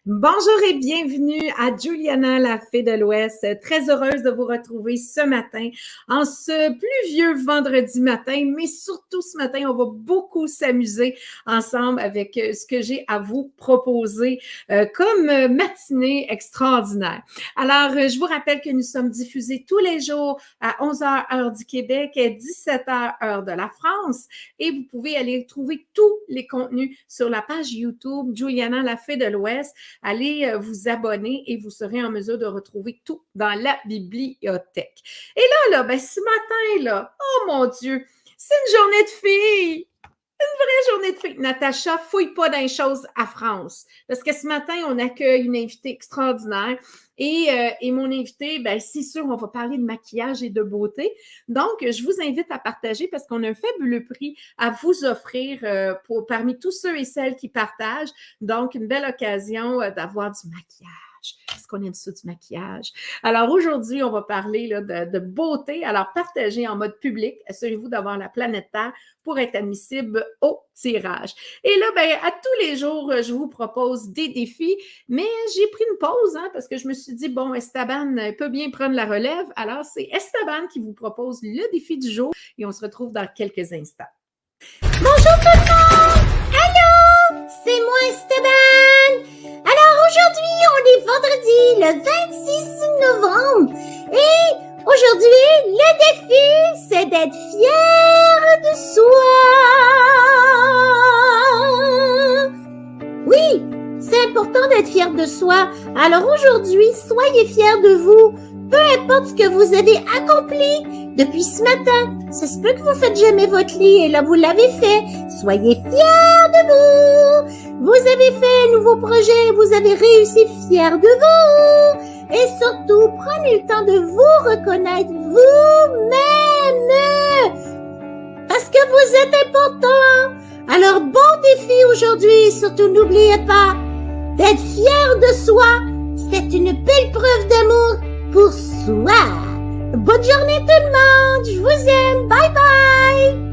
Bonjour et bienvenue à Juliana, la fée de l'Ouest. Très heureuse de vous retrouver ce matin, en ce pluvieux vendredi matin, mais surtout ce matin, on va beaucoup s'amuser ensemble avec ce que j'ai à vous proposer comme matinée extraordinaire. Alors, je vous rappelle que nous sommes diffusés tous les jours à 11h heure du Québec et 17h heure de la France et vous pouvez aller trouver tous les contenus sur la page YouTube Juliana, la fée de l'Ouest. Allez vous abonner et vous serez en mesure de retrouver tout dans la bibliothèque. Et là, ce matin, là, oh mon Dieu, c'est une journée de filles! Une vraie journée de filles. Natacha, fouille pas dans les choses à France. Parce que ce matin, on accueille une invitée extraordinaire. Et mon invité, c'est sûr, on va parler de maquillage et de beauté. Donc, je vous invite à partager parce qu'on a un fabuleux prix à vous offrir parmi tous ceux et celles qui partagent. Donc, une belle occasion d'avoir du maquillage. Est-ce qu'on aime ça du maquillage? Alors, aujourd'hui, on va parler là, de beauté. Alors, partagez en mode public. Assurez-vous d'avoir la planète Terre pour être admissible au tirage. Et là, à tous les jours, je vous propose des défis, mais j'ai pris une pause parce que je me suis dit, bon, Esteban peut bien prendre la relève. Alors, c'est Esteban qui vous propose le défi du jour et on se retrouve dans quelques instants. Bonjour tout le monde! Allô? C'est moi Esteban! Alors aujourd'hui, on est vendredi, le 26 novembre. Et aujourd'hui, le défi, c'est d'être fier de soi. Oui, c'est important d'être fier de soi. Alors aujourd'hui, soyez fiers de vous. Peu importe ce que vous avez accompli depuis ce matin. Ça se peut que vous faites jamais votre lit et là vous l'avez fait. Soyez fiers de vous. Vous avez fait un nouveau projet, vous avez réussi, fiers de vous. Et surtout, prenez le temps de vous reconnaître vous-même. Parce que vous êtes important. Alors bon défi aujourd'hui. Surtout n'oubliez pas d'être fier de soi. C'est une belle preuve d'amour pour soi. Bonne journée tout le monde. Je vous aime. Bye bye.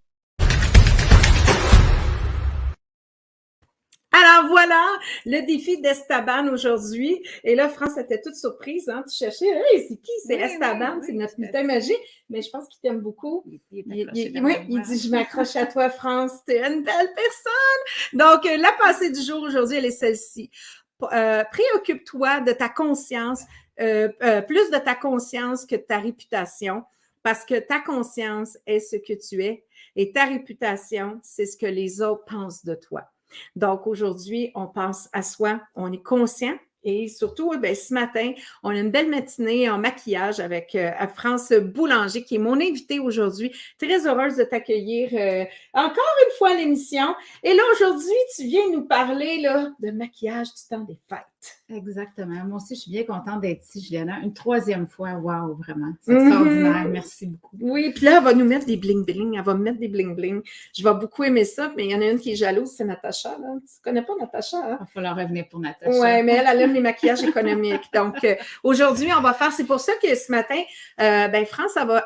Alors voilà, le défi d'Estaban aujourd'hui. Et là, France était toute surprise. Tu cherchais, hey, c'est qui? C'est Estaban, c'est notre lutin magique. Mais je pense qu'il t'aime beaucoup. Il dit, je m'accroche à toi, France. T'es une belle personne. Donc, la pensée du jour aujourd'hui, elle est celle-ci. Préoccupe-toi de ta conscience, plus de ta conscience que de ta réputation, parce que ta conscience est ce que tu es et ta réputation, c'est ce que les autres pensent de toi. Donc, aujourd'hui, on pense à soi, on est conscient et surtout, ce matin, on a une belle matinée en maquillage avec France Boulanger qui est mon invitée aujourd'hui. Très heureuse de t'accueillir encore une fois à l'émission. Et là, aujourd'hui, tu viens nous parler là, de maquillage du temps des fêtes. Exactement. Moi aussi, je suis bien contente d'être ici, Juliana. Une troisième fois. Wow, vraiment. C'est extraordinaire. Merci beaucoup. Oui, puis là, elle va nous mettre des bling-bling. Elle va me mettre des bling-bling. Je vais beaucoup aimer ça, mais il y en a une qui est jalouse, c'est Natacha. Là. Tu connais pas Natacha, hein? Il va falloir revenir pour Natacha. Oui, mais elle aime les maquillages économiques. Donc, aujourd'hui, on va faire... C'est pour ça que ce matin, France, elle va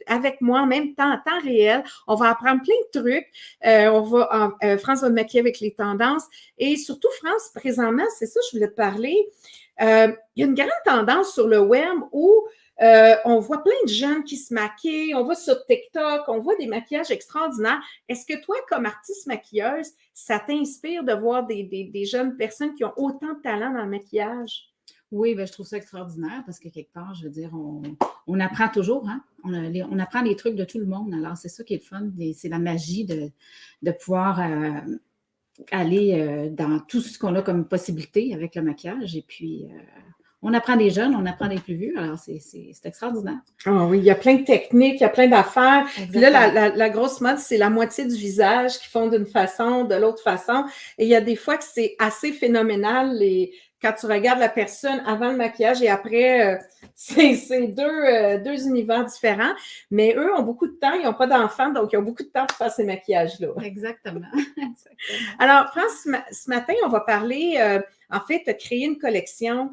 avec moi en même temps, en temps réel. On va apprendre plein de trucs. France va me maquiller avec les tendances. Et surtout, France, présentement, c'est ça, je voulais te parler. Il y a une grande tendance sur le web où on voit plein de jeunes qui se maquillent, on voit sur TikTok, on voit des maquillages extraordinaires. Est-ce que toi, comme artiste maquilleuse, ça t'inspire de voir des jeunes personnes qui ont autant de talent dans le maquillage? Oui, je trouve ça extraordinaire parce que quelque part, je veux dire, on apprend toujours, hein? On apprend des trucs de tout le monde. Alors, c'est ça qui est le fun. C'est la magie de pouvoir aller dans tout ce qu'on a comme possibilité avec le maquillage. Et puis, on apprend des jeunes, on apprend des plus vieux. Alors, c'est extraordinaire. Ah oui, il y a plein de techniques, il y a plein d'affaires. Puis là, la grosse mode, c'est la moitié du visage qui font d'une façon, de l'autre façon. Et il y a des fois que c'est assez phénoménal. Quand tu regardes la personne avant le maquillage et après, c'est deux univers différents. Mais eux ont beaucoup de temps, ils n'ont pas d'enfants, donc ils ont beaucoup de temps pour faire ces maquillages-là. Exactement. Alors, France, ce matin, on va parler, en fait, de créer une collection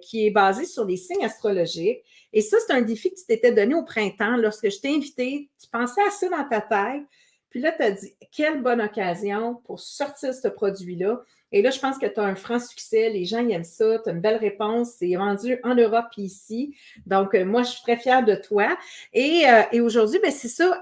qui est basée sur les signes astrologiques. Et ça, c'est un défi que tu t'étais donné au printemps. Lorsque je t'ai invité, tu pensais à ça dans ta tête. Puis là, tu as dit, quelle bonne occasion pour sortir ce produit-là. Et là, je pense que tu as un franc succès. Les gens ils aiment ça. Tu as une belle réponse. C'est vendu en Europe et ici. Donc, moi, je suis très fière de toi. Et aujourd'hui, ben, c'est ça.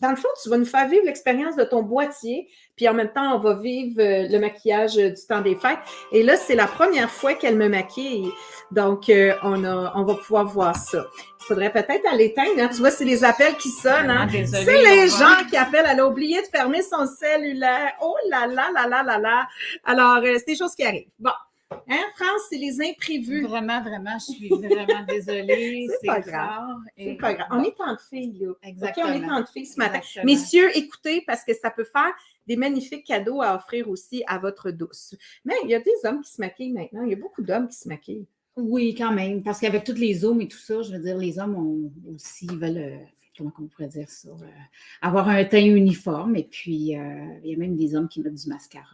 Dans le fond, tu vas nous faire vivre l'expérience de ton boîtier. Puis en même temps, on va vivre le maquillage du temps des fêtes. Et là, c'est la première fois qu'elle me maquille. Donc, on va pouvoir voir ça. Il faudrait peut-être aller l'éteindre. Hein? Tu vois, c'est les appels qui sonnent. Hein? Désolée, c'est les gens qui appellent. Elle a oublié de fermer son cellulaire. Oh là là là là là là. Alors, c'est des choses qui arrivent. Bon. Hein, France, c'est les imprévus. Vraiment, vraiment, je suis vraiment désolée. C'est pas grave. C'est pas grave. On est en filles, là. Exactement. Okay, on est en filles ce matin. Exactement. Messieurs, écoutez, parce que ça peut faire des magnifiques cadeaux à offrir aussi à votre douce. Mais il y a des hommes qui se maquillent maintenant. Il y a beaucoup d'hommes qui se maquillent. Oui, quand même, parce qu'avec toutes les zooms et tout ça, je veux dire, les hommes ont aussi veulent, comment on pourrait dire ça, avoir un teint uniforme. Et puis, il y a même des hommes qui mettent du mascara.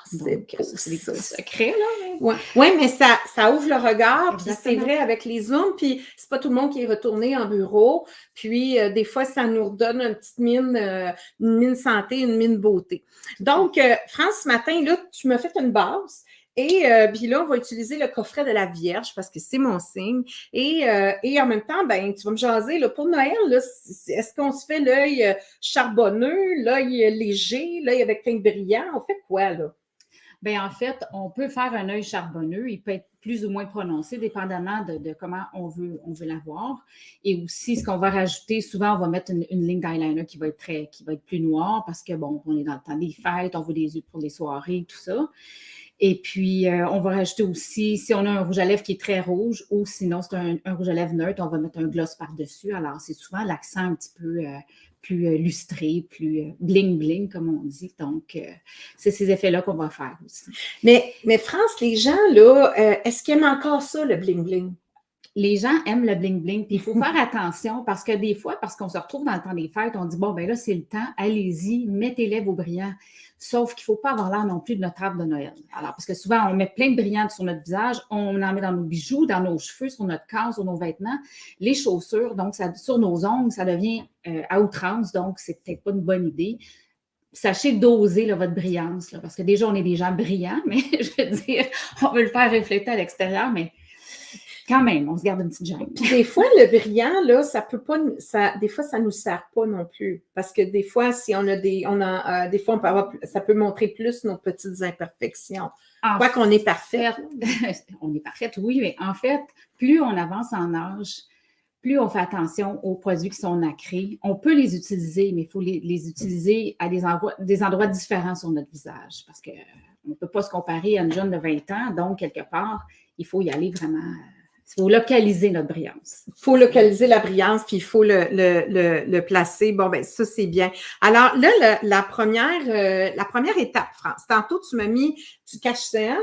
C'est des petits secrets, là. Oui, mais ça ouvre le regard, puis c'est vrai avec les zooms, puis c'est pas tout le monde qui est retourné en bureau, puis des fois, ça nous redonne une petite mine, une mine santé, une mine beauté. Donc, France, ce matin, là, tu m'as fait une base. Et puis là, on va utiliser le coffret de la Vierge parce que c'est mon signe. Et en même temps, ben, tu vas me jaser, là, pour Noël, là, est-ce qu'on se fait l'œil charbonneux, l'œil léger, l'œil avec teint brillant? On fait quoi, là? Bien, en fait, on peut faire un œil charbonneux. Il peut être plus ou moins prononcé, dépendamment de comment on veut l'avoir. Et aussi, ce qu'on va rajouter, souvent, on va mettre une ligne d'eyeliner qui va être plus noire parce que, bon, on est dans le temps des fêtes, on veut des yeux pour les soirées, tout ça. Et puis, on va rajouter aussi, si on a un rouge à lèvres qui est très rouge ou sinon c'est un rouge à lèvres neutre, on va mettre un gloss par-dessus. Alors, c'est souvent l'accent un petit peu plus lustré, plus bling-bling, comme on dit. Donc, c'est ces effets-là qu'on va faire aussi. Mais France, les gens, là, est-ce qu'ils aiment encore ça, le bling-bling? Les gens aiment le bling-bling, puis il faut faire attention parce que des fois, parce qu'on se retrouve dans le temps des fêtes, on dit, bon, ben là, c'est le temps, allez-y, mettez-les vos brillants. Sauf qu'il ne faut pas avoir l'air non plus de notre arbre de Noël. Alors, parce que souvent, on met plein de brillants sur notre visage, on en met dans nos bijoux, dans nos cheveux, sur notre corps, sur nos vêtements, les chaussures, donc sur nos ongles, ça devient à outrance, donc c'est peut-être pas une bonne idée. Sachez doser là, votre brillance, là, parce que déjà, on est des gens brillants, mais je veux dire, on veut le faire refléter à l'extérieur, mais quand même, on se garde une petite gêne. Des fois, le brillant, là, ça peut pas, des fois, ça nous sert pas non plus. Parce que des fois, si on a des fois, ça peut montrer plus nos petites imperfections. Quoi qu'on est parfaite. On est parfaite, oui, mais en fait, plus on avance en âge, plus on fait attention aux produits qui sont nacrés. On peut les utiliser, mais il faut les utiliser à des endroits différents sur notre visage. Parce qu'on ne peut pas se comparer à une jeune de 20 ans. Donc, quelque part, il faut y aller vraiment. Il faut localiser notre brillance. Il faut localiser la brillance, puis il faut le placer. Bon, ben ça, c'est bien. Alors là, la première étape, France. Tantôt, tu m'as mis du cache-cerne,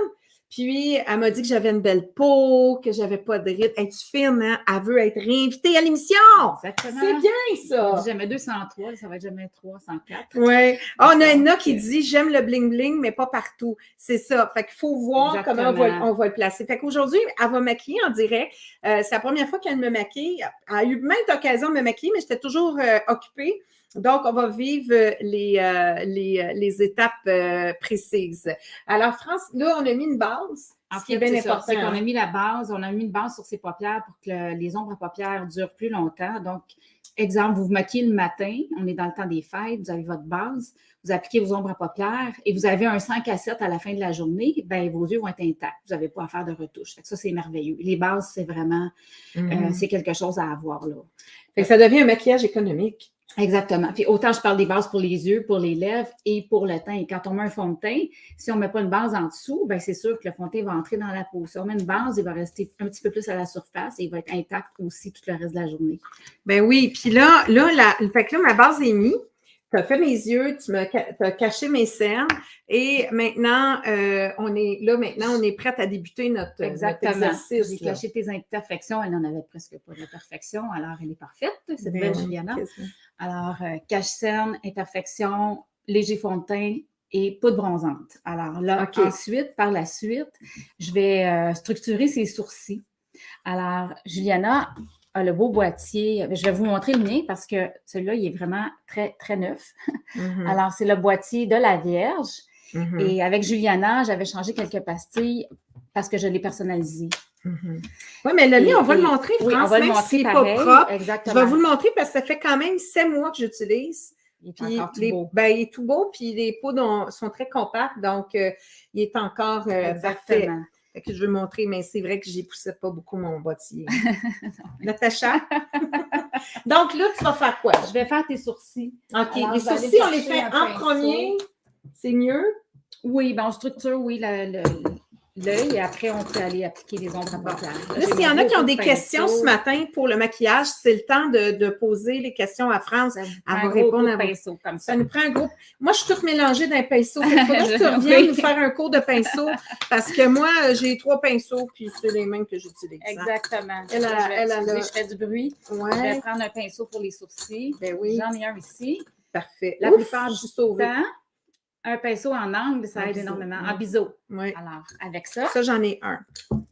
puis elle m'a dit que j'avais une belle peau, que j'avais pas de rides. Es-tu fine, hein? Elle veut être réinvitée à l'émission! Exactement. C'est bien, ça! Jamais 203, ça va être jamais 304. Oui. On a Anna qui dit « J'aime le bling-bling, mais pas partout. » C'est ça. Fait qu'il faut voir Exactement. comment on va le placer. Fait qu'aujourd'hui, elle va maquiller en direct. C'est la première fois qu'elle me maquille. Elle a eu maintes occasions de me maquiller, mais j'étais toujours occupée. Donc, on va vivre les étapes précises. Alors, France, là, on a mis une base. En Ce qui est fait, bien c'est important. ça. C'est qu'on a mis la base, on a mis une base sur ses paupières pour que les ombres à paupières durent plus longtemps. Donc, exemple, vous vous maquillez le matin, on est dans le temps des fêtes, vous avez votre base, vous appliquez vos ombres à paupières et vous avez un 5 à 7 à la fin de la journée, bien, vos yeux vont être intacts. Vous n'avez pas à faire de retouches. Fait que ça, c'est merveilleux. Les bases, c'est vraiment, c'est quelque chose à avoir là. Fait que ça devient un maquillage économique. Exactement. Puis autant je parle des bases pour les yeux, pour les lèvres et pour le teint. Et quand on met un fond de teint, si on ne met pas une base en dessous, bien, c'est sûr que le fond de teint va entrer dans la peau. Si on met une base, il va rester un petit peu plus à la surface et il va être intact aussi tout le reste de la journée. Ben oui. Puis là, fait que là, ma base est mise. Tu as fait mes yeux, tu as caché mes cernes et maintenant, on est prête à débuter notre exercice. J'ai caché tes imperfections, elle n'en avait presque pas de perfection, alors elle est parfaite, cette belle Juliana. Alors, cache-cerne, imperfection, léger fond de teint et poudre bronzante. Alors là, ensuite, par la suite, je vais structurer ses sourcils. Alors, Juliana, le beau boîtier. Je vais vous montrer le mien parce que celui-là, il est vraiment très, très neuf. Mhm. Alors, c'est le boîtier de la Vierge. Mhm. Et avec Juliana, j'avais changé quelques pastilles parce que je l'ai personnalisé. Oui, mais le mien, on va le montrer, France, oui, on va le même montrer s'il n'est pas pareil. propre. Exactement. Je vais vous le montrer parce que ça fait quand même 7 mois que j'utilise. Il est Puis encore tout beau. il est tout beau, puis les poudres sont très compactes, donc il est encore parfait. Exactement. Fait que je veux montrer, mais c'est vrai que je poussais pas beaucoup mon boîtier. Natacha? Donc là, tu vas faire quoi? Je vais faire tes sourcils. OK. Alors, Les je vais aller sourcils, on les chercher fait un en pinceau. premier. C'est mieux. Oui, ben on structure, oui, l'œil et après, on peut aller appliquer les ombres à paupières. Là, s'il y en a qui ont des questions ce matin pour le maquillage, c'est le temps de poser les questions à France. Ça Elle va un répondre à vos pinceau comme ça. Ça nous prend un groupe. Moi, je suis toute mélangée d'un pinceau. Il faudrait que tu reviennes nous faire un cours de pinceau parce que moi, j'ai 3 pinceaux puis c'est les mêmes que j'utilise. Exactement. Je fais du bruit. Ouais. Je vais prendre un pinceau pour les sourcils. Ben oui. J'en ai un ici. Parfait. La plupart du sauvé. temps, un pinceau en angle, ça aide énormément. En biseau. Oui. Alors, avec ça, j'en ai un.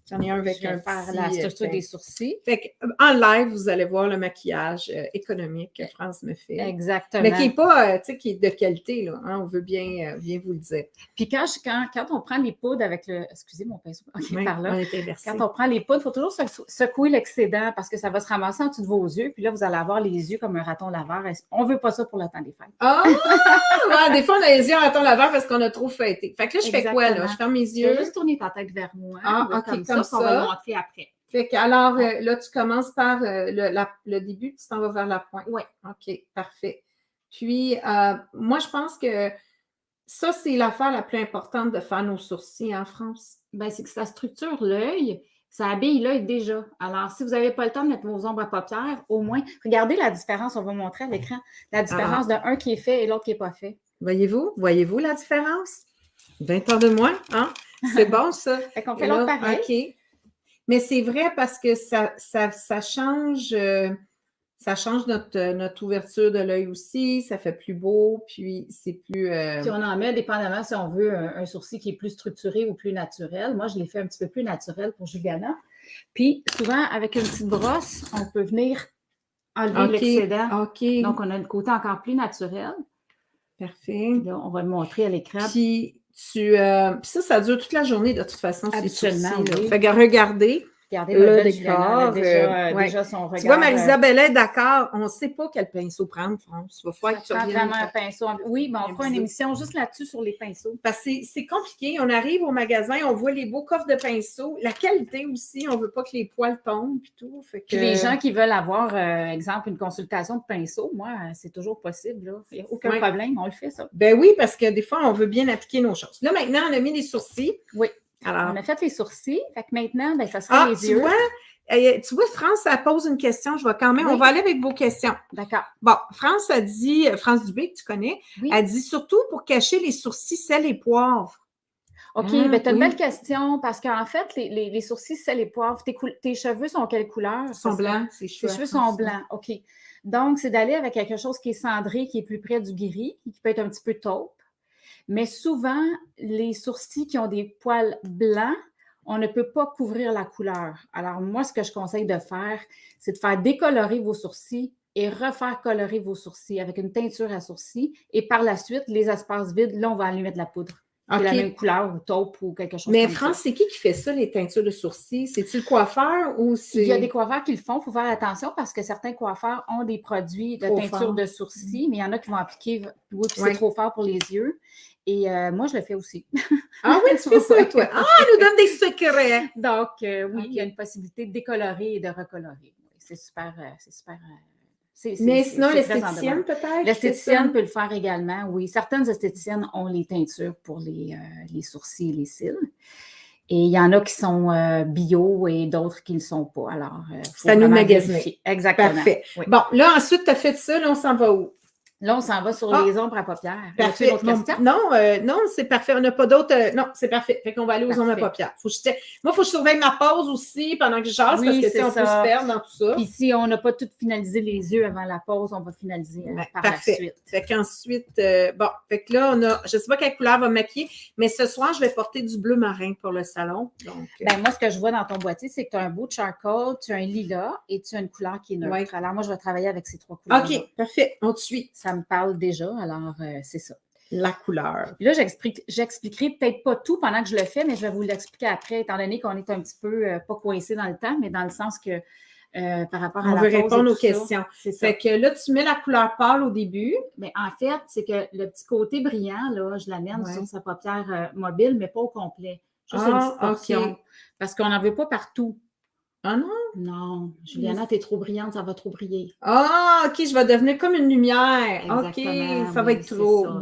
J'en ai un avec je vais un faire petit, la structure des sourcils. Fait en live, vous allez voir le maquillage économique que France me fait. Exactement. Mais qui n'est pas, qui est de qualité, là. Hein, on veut bien vous le dire. Puis quand on prend les poudres avec le... Excusez mon pinceau. OK, Oui, par là. on était versé. Quand on prend les poudres, il faut toujours secouer l'excédent parce que ça va se ramasser en dessous de vos yeux. Puis là, vous allez avoir les yeux comme un raton laveur. On ne veut pas ça pour le temps des fêtes. Ah! Ouais, des fois, on a les yeux en raton laveur parce qu'on a trop fêté. Fait que là, je fais quoi, là? Je ferme mes Tu yeux. vas juste tourner ta tête vers moi. Ah, là, OK, comme ça. On va le montrer après. Fait que, alors, là, tu commences par le début, tu t'en vas vers la pointe. Oui. OK, parfait. Puis, moi, je pense que ça, c'est l'affaire la plus importante de faire nos sourcils en France. Bien, c'est que ça structure l'œil, ça habille l'œil déjà. Alors, si vous n'avez pas le temps de mettre vos ombres à paupières, au moins, regardez la différence, on va montrer à l'écran, la différence d'un qui est fait et l'autre qui n'est pas fait. Voyez-vous la différence? 20 ans de moins, hein? C'est bon, ça. Fait qu'on fait l'autre pareil. OK. Mais c'est vrai parce que ça change notre ouverture de l'œil aussi, ça fait plus beau, puis c'est plus... Puis on en met dépendamment si on veut un sourcil qui est plus structuré ou plus naturel. Moi, je l'ai fait un petit peu plus naturel pour Juliana. Puis souvent, avec une petite brosse, on peut venir enlever l'excédent. OK. Donc, on a le côté encore plus naturel. Parfait. Là, on va le montrer à l'écran. Puis ça dure toute la journée de toute façon. Habituellement, oui. Fait que regardez le décor. Déjà son regard. Tu vois, Marisa Bellet, d'accord, on ne sait pas quel pinceau prendre, France. Il va falloir que tu reviennes. Vraiment un pinceau. Oui, mais on fera une émission juste là-dessus sur les pinceaux. Parce que c'est compliqué. On arrive au magasin, on voit les beaux coffres de pinceaux. La qualité aussi, on ne veut pas que les poils tombent et tout. Fait que... Puis les gens qui veulent avoir, exemple, une consultation de pinceau, moi, c'est toujours possible. Là. Il n'y a aucun problème, on le fait, ça. Ben oui, parce que des fois, on veut bien appliquer nos choses. Là, maintenant, on a mis les sourcils. Oui. Alors, on a fait les sourcils. Fait que maintenant, ben, ça sera les yeux. Tu vois, France, elle pose une question. Je vais quand même, on va aller avec vos questions. D'accord. Bon, France a dit, France Dubé, que tu connais, elle dit surtout pour cacher les sourcils, sel et poivre. OK, bien, tu as une belle question parce qu'en fait, les sourcils, sel et poivre, tes cheveux sont quelle couleur? Ils sont blancs. Tes cheveux sont blancs, OK. Donc, c'est d'aller avec quelque chose qui est cendré, qui est plus près du gris, qui peut être un petit peu taupe. Mais souvent, les sourcils qui ont des poils blancs, on ne peut pas couvrir la couleur. Alors, moi, ce que je conseille de faire, c'est de faire décolorer vos sourcils et refaire colorer vos sourcils avec une teinture à sourcils. Et par la suite, les espaces vides, là, on va aller mettre de la poudre. C'est la même couleur ou taupe ou quelque chose comme ça. Mais France, c'est qui fait ça, les teintures de sourcils? C'est-tu le coiffeur ou c'est... Il y a des coiffeurs qui le font. Il faut faire attention parce que certains coiffeurs ont des produits de teinture de sourcils, mais il y en a qui vont appliquer, puis c'est trop fort pour les yeux. Et moi, je le fais aussi. Ah oui, tu fais ça, toi? Ah, elle nous donne des secrets! Donc, oui, il y a une possibilité de décolorer et de recolorer. C'est super... Mais sinon, l'esthéticienne, peut-être? L'esthéticienne peut le faire également, oui. Certaines esthéticiennes ont les teintures pour les sourcils et les cils. Et il y en a qui sont bio et d'autres qui ne le sont pas. Alors, c'est à nous magasiner. Exactement. Parfait. Oui. Bon, là, ensuite, tu as fait ça. Là, on s'en va où? Là, on s'en va sur les ombres à paupières. Parfait. Autre question? Non, c'est parfait. On n'a pas d'autres. Non, c'est parfait. Fait qu'on va aller aux ombres à paupières. Moi, il faut que je surveille ma pause aussi pendant que je jase parce que on peut se perdre dans tout ça. Puis si on n'a pas tout finalisé les yeux avant la pause, on va finaliser par la suite. Fait qu'ensuite, fait que là, je ne sais pas quelle couleur va me maquiller, mais ce soir, je vais porter du bleu marin pour le salon. Donc, moi, ce que je vois dans ton boîtier, c'est que tu as un beau charcoal, tu as un lilas et tu as une couleur qui est neutre. Ouais. Alors, moi, je vais travailler avec ces 3 couleurs. OK, parfait. On te suit. Ça me parle déjà, alors c'est ça. La couleur. Puis là, j'expliquerai peut-être pas tout pendant que je le fais, mais je vais vous l'expliquer après, étant donné qu'on est un petit peu pas coincé dans le temps, mais dans le sens que par rapport à la pause. On veut répondre aux questions. C'est ça. Fait que là, tu mets la couleur pâle au début. Mais en fait, c'est que le petit côté brillant, là, je l'amène sur sa paupière mobile, mais pas au complet. Juste une petite portion. Okay. Parce qu'on n'en veut pas partout. Ah non? Non. Juliana, t'es trop brillante, ça va trop briller. Ah, OK, je vais devenir comme une lumière. Exactement. OK, ça va être trop. Ça, bon.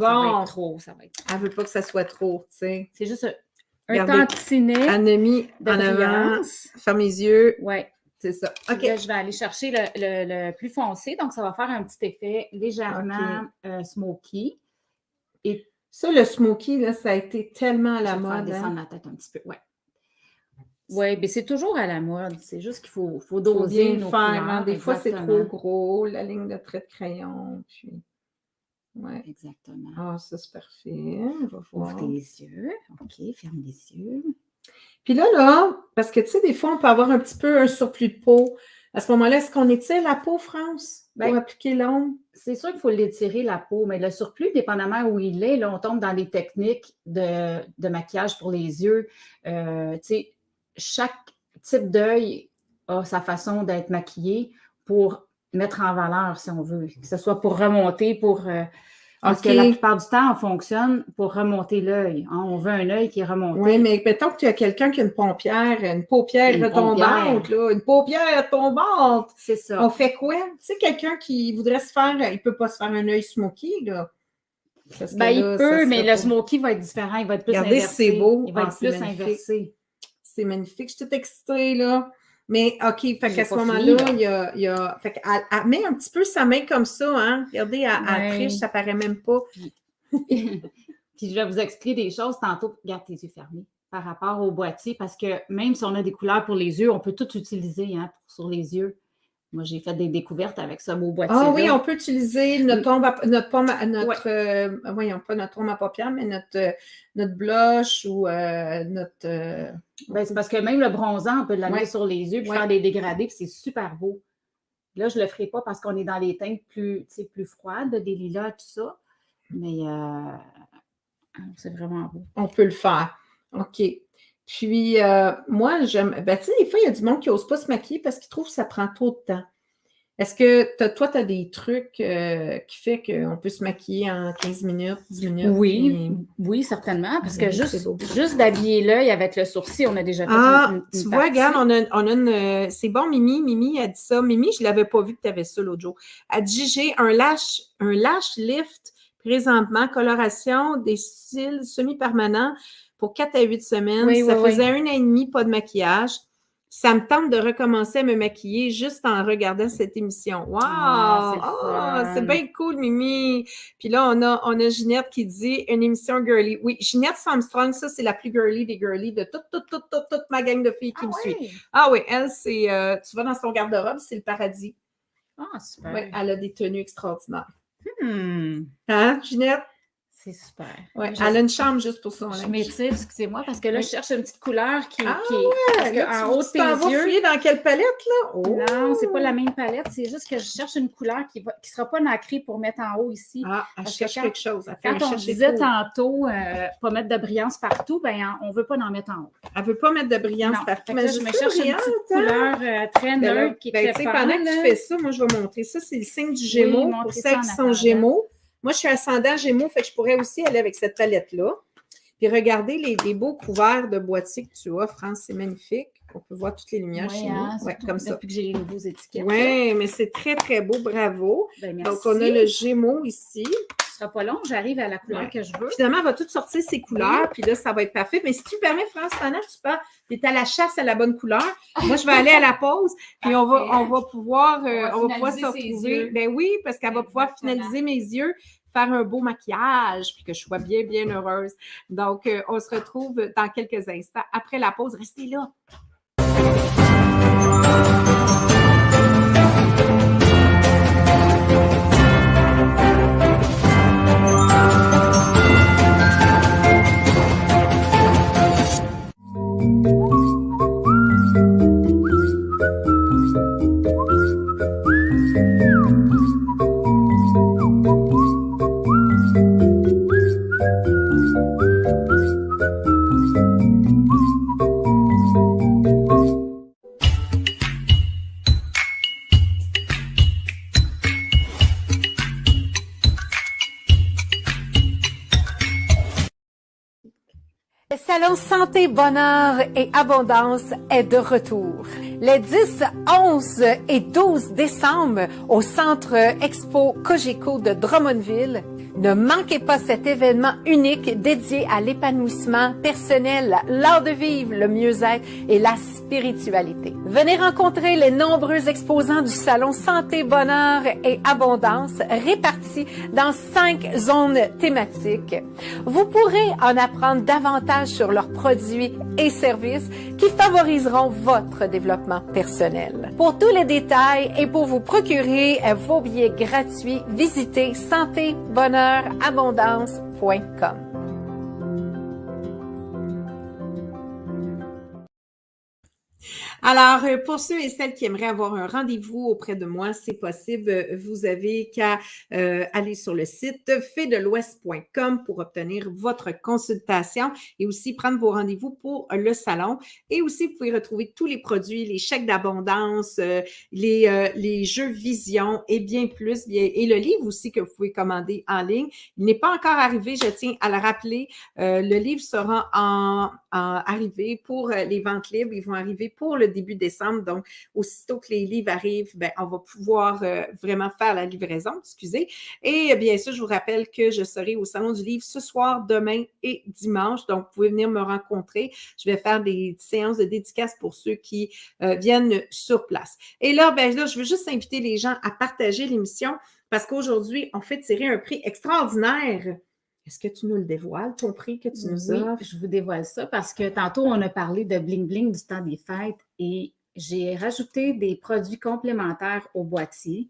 Ça va être trop. Elle veut pas que ça soit trop, tu sais. C'est juste un tantinet Anémie en avant. Ferme les yeux. Oui. C'est ça. OK. Là, je vais aller chercher le plus foncé, donc ça va faire un petit effet légèrement smoky. Et ça, le smoky, là, ça a été tellement à la mode. Je vais descendre la tête un petit peu, oui. Oui, mais c'est toujours à la mode. C'est juste qu'il faut doser nos couleurs. Des fois, c'est trop gros, la ligne de trait de crayon. Puis... ouais. Exactement. Ah, ça, c'est parfait. On va voir. Ouvre les yeux. OK, ferme les yeux. Puis là, parce que, tu sais, des fois, on peut avoir un petit peu un surplus de peau. À ce moment-là, est-ce qu'on étire la peau, France, pour appliquer l'ombre? C'est sûr qu'il faut l'étirer, la peau, mais le surplus, dépendamment où il est, là, on tombe dans des techniques de maquillage pour les yeux. Tu sais, chaque type d'œil a sa façon d'être maquillé pour mettre en valeur, si on veut. Que ce soit pour remonter, parce que la plupart du temps, on fonctionne pour remonter l'œil. Hein? On veut un œil qui est remonté. Oui, mais mettons que tu as quelqu'un qui a une paupière retombante, là, une paupière tombante. C'est ça. On fait quoi? Tu sais, quelqu'un qui voudrait se faire, il ne peut pas se faire un œil smoky, là. Il peut, mais le smoky va être différent. Il va être plus inversé. Regardez, c'est beau. Il va être plus inversé. C'est magnifique. Je suis toute excitée, là. Mais, OK, fait qu'à ce moment-là, il y a... Fait qu'elle met un petit peu sa main comme ça, hein. Regardez, elle triche, ça paraît même pas. Puis je vais vous expliquer des choses tantôt. Garde tes yeux fermés par rapport au boîtier, parce que même si on a des couleurs pour les yeux, on peut tout utiliser sur les yeux. Moi, j'ai fait des découvertes avec ce beau boîtier. Ah oui, on peut utiliser notre tombe à paupières, mais notre blush ou notre... c'est parce que même le bronzant, on peut l'amener sur les yeux puis faire des dégradés, puis c'est super beau. Là, je ne le ferai pas parce qu'on est dans les teintes plus froides, des lilas, tout ça. Mais c'est vraiment beau. On peut le faire. OK. Puis, moi, j'aime... Ben, tu sais, des fois, il y a du monde qui n'ose pas se maquiller parce qu'ils trouvent que ça prend trop de temps. Est-ce que toi, tu as des trucs qui fait qu'on peut se maquiller en 15 minutes, 10 minutes? Oui, certainement. Parce que juste d'habiller l'œil avec le sourcil, on a déjà fait une tu vois, regarde, on a une... c'est bon, Mimi a dit ça. Mimi, je ne l'avais pas vu que tu avais ça l'autre jour. Elle dit, j'ai un lash lift présentement, coloration des cils semi-permanents pour 4 à 8 semaines. Ça faisait 1 an et demi, pas de maquillage. Ça me tente de recommencer à me maquiller juste en regardant cette émission. Wow! C'est bien cool, Mimi! Puis là, on a Ginette qui dit une émission girly. Oui, Ginette Armstrong, ça, c'est la plus girly des girly de toute ma gang de filles qui me suit. Ah oui, elle, c'est... tu vas dans son garde-robe, c'est le paradis. Ah, super! Oui, elle a des tenues extraordinaires. Hein, Ginette? C'est super. Ouais, elle a une chambre juste pour son linge. Je m'étire, excusez-moi, parce que là, je cherche une petite couleur qui est... parce que en haut de tes yeux... fouiller dans quelle palette, là? Oh. Non, c'est pas la même palette. C'est juste que je cherche une couleur qui sera pas nacrée pour mettre en haut ici. Je cherche quelque chose. Quand on disait tantôt pas mettre de brillance partout, ben on veut pas en mettre en haut. Elle veut pas mettre de brillance partout. Mais je me cherche une petite couleur très neutre qui est très pâle. Pendant que tu fais ça, moi, je vais montrer ça. C'est le signe du Gémeaux pour celles qui sont Gémeaux. Moi, je suis ascendant Gémeaux, fait que je pourrais aussi aller avec cette palette-là. Puis regardez les beaux couverts de boîtier que tu as, France, c'est magnifique. On peut voir toutes les lumières chez nous. Ouais, comme ça. Depuis que j'ai les nouveaux étiquettes. Oui, mais c'est très, très beau. Bravo. Ben, donc, on a le Gémeaux ici. ce sera pas long. J'arrive à la couleur que je veux. Finalement, elle va toutes sortir ses couleurs, puis là, ça va être parfait. Mais si tu permets, France, pendant que tu es à la chasse à la bonne couleur, moi, je vais aller à la pause, puis on va pouvoir se retrouver. Ben oui, parce qu'elle va pouvoir finaliser mes yeux, faire un beau maquillage, puis que je sois bien, bien heureuse. Donc, on se retrouve dans quelques instants. Après la pause, restez là. Le salon Santé, Bonheur et Abondance est de retour. Les 10, 11 et 12 décembre au Centre Expo Cogeco de Drummondville. Ne manquez pas cet événement unique dédié à l'épanouissement personnel, l'art de vivre, le mieux-être et la spiritualité. Venez rencontrer les nombreux exposants du salon Santé, Bonheur et Abondance répartis dans 5 zones thématiques. Vous pourrez en apprendre davantage sur leurs produits et services qui favoriseront votre développement personnel. Pour tous les détails et pour vous procurer vos billets gratuits, visitez santé-bonheur-abondance.com. Alors, pour ceux et celles qui aimeraient avoir un rendez-vous auprès de moi, c'est possible. Vous avez qu'à aller sur le site fedelouest.com pour obtenir votre consultation et aussi prendre vos rendez-vous pour le salon. Et aussi, vous pouvez retrouver tous les produits, les chèques d'abondance, les jeux Vision et bien plus. Et le livre aussi que vous pouvez commander en ligne. Il n'est pas encore arrivé, je tiens à le rappeler. Le livre sera arrivé pour les ventes libres. Ils vont arriver pour le début décembre. Donc, aussitôt que les livres arrivent, on va pouvoir vraiment faire la livraison, excusez. Et bien sûr, je vous rappelle que je serai au Salon du Livre ce soir, demain et dimanche. Donc, vous pouvez venir me rencontrer. Je vais faire des séances de dédicaces pour ceux qui viennent sur place. Et là, je veux juste inviter les gens à partager l'émission parce qu'aujourd'hui, on fait tirer un prix extraordinaire. Est-ce que tu nous le dévoiles, ton prix que tu nous offres? Oui, je vous dévoile ça parce que tantôt, on a parlé de Bling Bling du temps des fêtes et j'ai rajouté des produits complémentaires au boîtier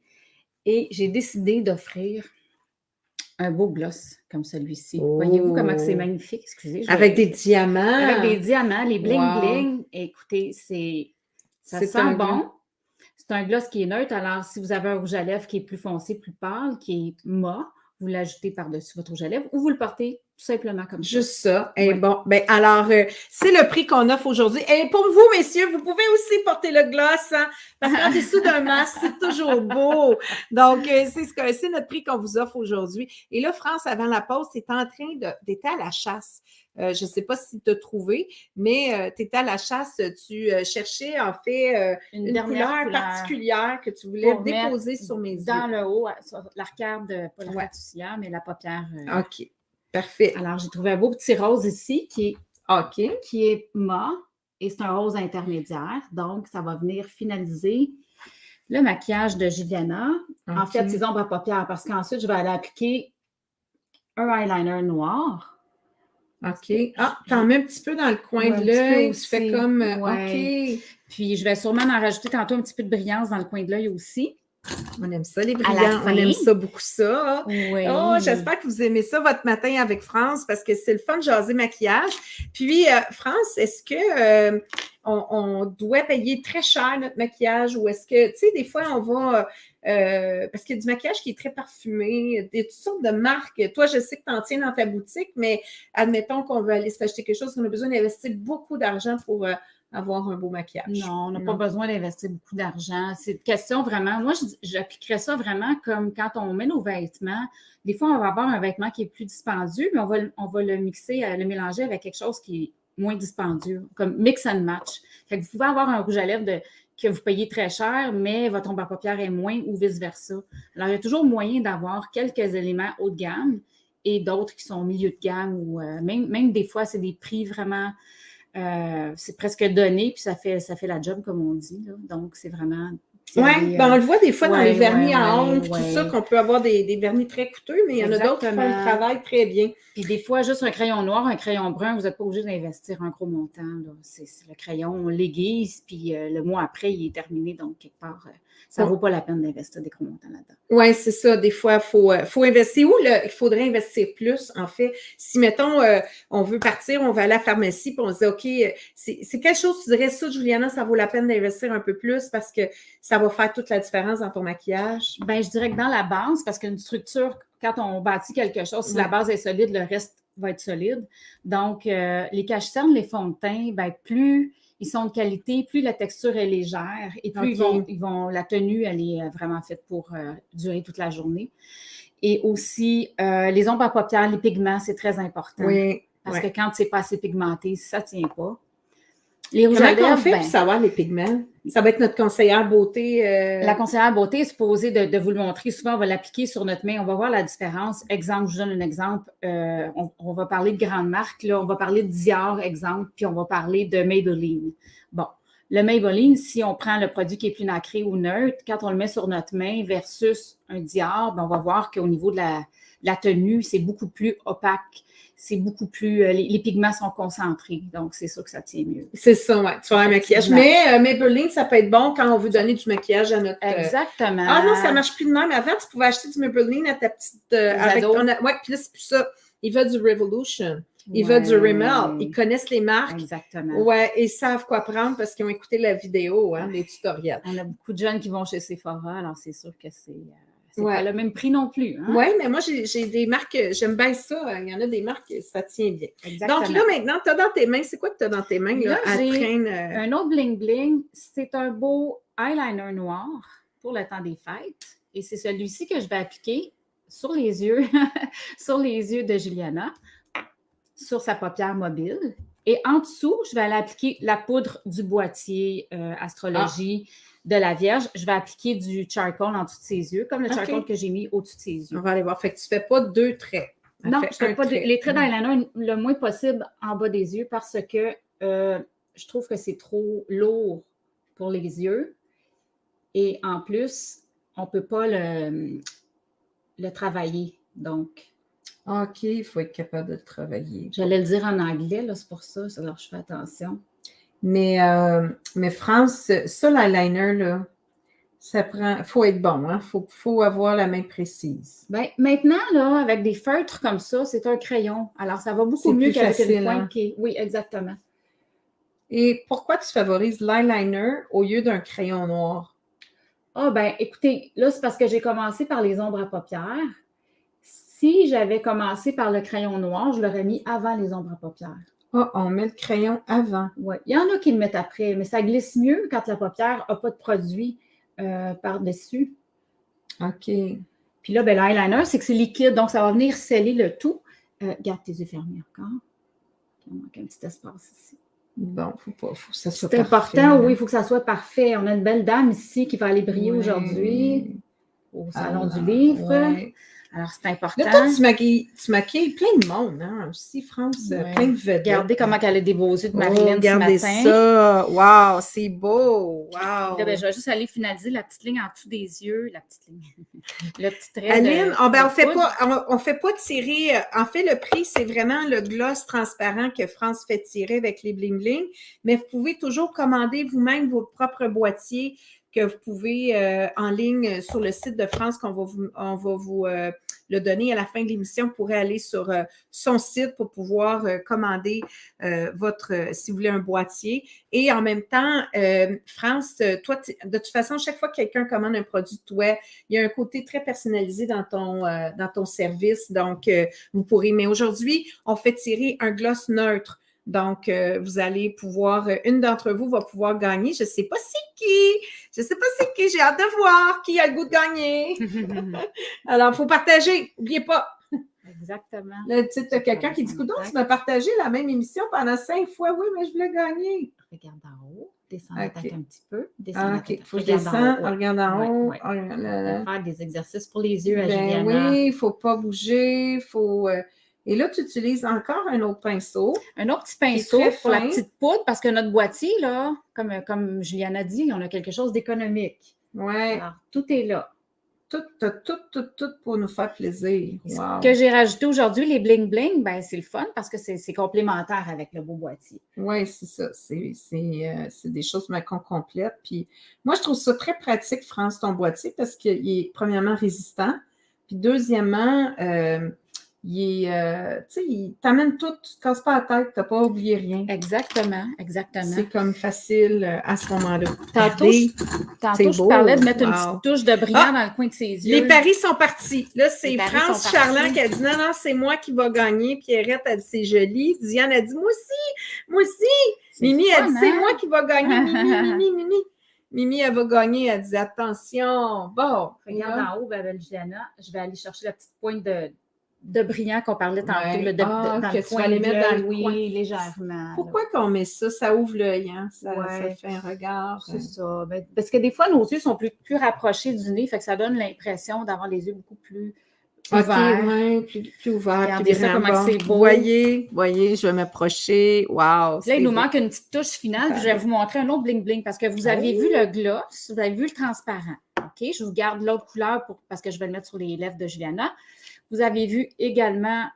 et j'ai décidé d'offrir un beau gloss comme celui-ci. Oh. Voyez-vous comment c'est magnifique? Excusez. Avec des diamants. Avec des diamants, les Bling Wow. Bling. Écoutez, ça sent bon. C'est un gloss qui est neutre. Alors, si vous avez un rouge à lèvres qui est plus foncé, plus pâle, qui est mat, vous l'ajoutez par-dessus votre rouge à lèvres ou vous le portez tout simplement comme ça. Juste ça. Et Ouais. bon, alors, c'est le prix qu'on offre aujourd'hui. Et pour vous, messieurs, vous pouvez aussi porter le gloss, hein, parce qu'en dessous d'un masque, c'est toujours beau. Donc, c'est notre prix qu'on vous offre aujourd'hui. Et là, France, avant la pause, tu étais en train d'être à la chasse. Je ne sais pas si tu as trouvé, mais tu étais à la chasse, tu cherchais en fait une couleur particulière que tu voulais déposer sur mes yeux. Dans le haut, sur l'arcade, pas la pâtissière, mais la paupière. OK, parfait. Alors, j'ai trouvé un beau petit rose ici qui est mat et c'est un rose intermédiaire. Donc, ça va venir finaliser le maquillage de Juliana. Okay. En fait, ses ombres à paupières parce qu'ensuite, je vais aller appliquer un eyeliner noir. OK. Ah, t'en mets un petit peu dans le coin de l'œil. Tu fais comme... OK. Puis, je vais sûrement en rajouter tantôt un petit peu de brillance dans le coin de l'œil aussi. On aime ça, les brillants. On aime ça, beaucoup ça. Oui. Oh, j'espère que vous aimez ça votre matin avec France parce que c'est le fun de jaser maquillage. Puis, France, est-ce que on doit payer très cher notre maquillage ou est-ce que, tu sais, des fois, on va... parce qu'il y a du maquillage qui est très parfumé, des toutes sortes de marques. Toi, je sais que tu en tiens dans ta boutique, mais admettons qu'on veut aller s'acheter quelque chose, on a besoin d'investir beaucoup d'argent pour avoir un beau maquillage. Non, on n'a pas besoin d'investir beaucoup d'argent. C'est une question vraiment... Moi, j'appliquerais ça vraiment comme quand on met nos vêtements. Des fois, on va avoir un vêtement qui est plus dispendieux, mais on va le mixer, le mélanger avec quelque chose qui est moins dispendieux, comme mix and match. Fait que vous pouvez avoir un rouge à lèvres que vous payez très cher, mais votre ombre à paupières est moins ou vice-versa. Alors, il y a toujours moyen d'avoir quelques éléments haut de gamme et d'autres qui sont au milieu de gamme ou même des fois, c'est des prix vraiment, c'est presque donné, puis ça fait la job, comme on dit. Là. Donc, c'est vraiment... Oui, on le voit des fois dans les vernis à ongles, tout ça, ouais. qu'on peut avoir des vernis très coûteux, mais il y en a d'autres qui font le travail très bien. Puis des fois, juste un crayon noir, un crayon brun, vous n'êtes pas obligé d'investir un gros montant. Là. C'est le crayon, on l'aiguise, puis le mois après, il est terminé. Donc, quelque part, ça ne vaut pas la peine d'investir des gros montants là-dedans. Oui, c'est ça. Des fois, il faut investir. Il faudrait investir plus, en fait. Si, mettons, on veut partir, on va à la pharmacie, puis on se dit, OK, c'est quelque chose, tu dirais ça, Juliana, ça vaut la peine d'investir un peu plus parce que ça va faire toute la différence dans ton maquillage? Bien, je dirais que dans la base, parce qu'une structure, quand on bâtit quelque chose, si la base est solide, le reste va être solide. Donc, les cache-cernes, les fonds de teint, bien, plus ils sont de qualité, plus la texture est légère et plus la tenue, elle est vraiment faite pour durer toute la journée. Et aussi, les ombres à paupières, les pigments, c'est très important. Oui. Parce que quand c'est pas assez pigmenté, ça ne tient pas. Les rouges Comment à lèvres, on fait pour savoir les pigments? Ça va être notre conseillère beauté. La conseillère beauté est supposée de vous le montrer. Souvent, on va l'appliquer sur notre main. On va voir la différence. Exemple, je vous donne un exemple. On va parler de grandes marques. Là, on va parler de Dior, exemple, puis on va parler de Maybelline. Bon, le Maybelline, si on prend le produit qui est plus nacré ou neutre, quand on le met sur notre main versus un Dior, ben, on va voir qu'au niveau de la tenue, c'est beaucoup plus opaque. C'est beaucoup plus... les pigments sont concentrés, donc c'est sûr que ça tient mieux. C'est ça, oui. Tu vas un maquillage. Mais Maybelline, ça peut être bon quand on veut donner du maquillage à notre... Exactement. Ah non, ça ne marche plus de même. Avant, tu pouvais acheter du Maybelline à ta petite... Oui, puis là, c'est plus ça. Il va du Revolution. Il va du Rimmel. Ils connaissent les marques. Exactement. Oui, et ils savent quoi prendre parce qu'ils ont écouté la vidéo, les tutoriels. On a beaucoup de jeunes qui vont chez Sephora, alors c'est sûr que c'est pas le même prix non plus. Hein? Oui, mais moi, j'ai des marques, j'aime bien ça. Il y en a des marques, ça tient bien. Exactement. Donc là, maintenant, tu as dans tes mains, c'est quoi que tu as dans tes mains? Là, j'ai un autre bling-bling, c'est un beau eyeliner noir pour le temps des fêtes. Et c'est celui-ci que je vais appliquer sur les yeux, sur les yeux de Juliana, sur sa paupière mobile. Et en dessous, je vais aller appliquer la poudre du boîtier Astrologie de la Vierge. Je vais appliquer du charcoal en dessous de ses yeux, comme le charcoal que j'ai mis au-dessus de ses yeux. On va aller voir. Fait que tu ne fais pas 2 traits. Non, je ne fais pas les traits d'eyeliner le moins possible en bas des yeux parce que je trouve que c'est trop lourd pour les yeux. Et en plus, on ne peut pas le travailler. Donc... OK, il faut être capable de le travailler. J'allais le dire en anglais, là, c'est pour ça. Alors, je fais attention. Mais France, ça, l'eyeliner, là, ça prend... Il faut être bon, hein? Faut avoir la main précise. Bien, maintenant, là, avec des feutres comme ça, c'est un crayon. Alors, ça va beaucoup mieux qu'avec une pointe qui est... Oui, exactement. Et pourquoi tu favorises l'eyeliner au lieu d'un crayon noir? Ah, bien, écoutez, là, c'est parce que j'ai commencé par les ombres à paupières. Si j'avais commencé par le crayon noir, je l'aurais mis avant les ombres à paupières. Ah, on met le crayon avant. Oui. Il y en a qui le mettent après, mais ça glisse mieux quand la paupière n'a pas de produit par-dessus. OK. Puis là, ben, l'eyeliner, c'est que c'est liquide, donc ça va venir sceller le tout. Garde tes yeux fermés encore. Il manque un petit espace ici. Bon, faut que ça soit parfait. C'est important, oui, il faut que ça soit parfait. On a une belle dame ici qui va aller briller aujourd'hui au Salon du Livre. Ouais. Alors, c'est important. Là, toi, tu maquilles plein de monde, hein, aussi, France, plein de vedettes. Regardez comment elle a des beaux yeux de Marilyn ce matin. Regardez ça! Wow, c'est beau! Wow! Là, ben, je vais juste aller finaliser la petite ligne en dessous des yeux, la petite ligne, le petit trait. Aline, on fait pas tirer. En fait, le prix, c'est vraiment le gloss transparent que France fait tirer avec les bling-bling, mais vous pouvez toujours commander vous-même votre propre boîtier que vous pouvez en ligne sur le site de France qu'on va vous le donner à la fin de l'émission. Vous pourrez aller sur son site pour pouvoir commander si vous voulez un boîtier. Et en même temps, France, toi, de toute façon, chaque fois que quelqu'un commande un produit de toi, il y a un côté très personnalisé dans ton service. Donc, vous pourrez. Mais aujourd'hui, on fait tirer un gloss neutre. Donc, vous allez pouvoir, une d'entre vous va pouvoir gagner. Je ne sais pas c'est qui, j'ai hâte de voir qui a le goût de gagner. Alors, il faut partager, n'oubliez pas. Exactement. Là, tu sais, tu as quelqu'un qui dit, coudonc, tu m'as partagé la même émission pendant 5 fois. Oui, mais je voulais gagner. Regarde en haut. Descends la tête OK. un petit peu. Descends Ah, la OK. tête. Il faut que je descende, regarde en haut. Ouais. Oh là On là. va faire des exercices pour les yeux à Ben Juliana. oui, il ne faut pas bouger. Et là, tu utilises encore un autre pinceau. Un autre petit Qui est pinceau très pour la fin. petite poudre, parce que notre boîtier, là, comme Juliana dit, on a quelque chose d'économique. Oui. Alors, tout est là. Tout pour nous faire plaisir. Et ce Wow. que j'ai rajouté aujourd'hui, les bling-bling, ben, c'est le fun parce que c'est complémentaire avec le beau boîtier. Oui, c'est ça. C'est des choses qu'on complète. Puis moi, je trouve ça très pratique, France, ton boîtier, parce qu'il est premièrement résistant. Puis deuxièmement, il t'amène tout, tu ne te casses pas la tête, tu n'as pas oublié rien. Exactement, exactement. C'est comme facile à ce moment-là. Tantôt, c'est je beau. parlais de mettre une Wow. petite touche de brillant dans le coin de ses yeux. Les paris sont partis. Là, c'est Les paris France sont Charland partis. qui a dit non, c'est moi qui va gagner. Pierrette a dit c'est joli. Diane a dit moi aussi. C'est Mimi a fun, dit c'est hein? moi qui va gagner. Mimi. Mimi, elle va gagner. Elle dit attention. Bon. Regarde là. en haut, belle Juliana. Je vais aller chercher la petite pointe de brillant qu'on parlait tantôt. Ouais. Là, dans que le tu coin vas les de mettre dans l'œil, le oui, coin. légèrement. Pourquoi qu'on met ça? Ça ouvre l'œil, hein? Ça Ouais. fait un regard. C'est ça. Ben, parce que des fois, nos yeux sont plus rapprochés du nez, fait que ça donne l'impression d'avoir les yeux beaucoup plus OK, ouverts. oui, plus ouvert. Regardez plus ça, grand. comment c'est beau. Voyez, je vais m'approcher. Wow! Là, il nous beau. manque une petite touche finale, puis je vais vous montrer un autre bling-bling parce que vous avez vu le gloss, vous avez vu le transparent. OK? Je vous garde l'autre couleur parce que je vais le mettre sur les lèvres de Juliana. Vous avez vu également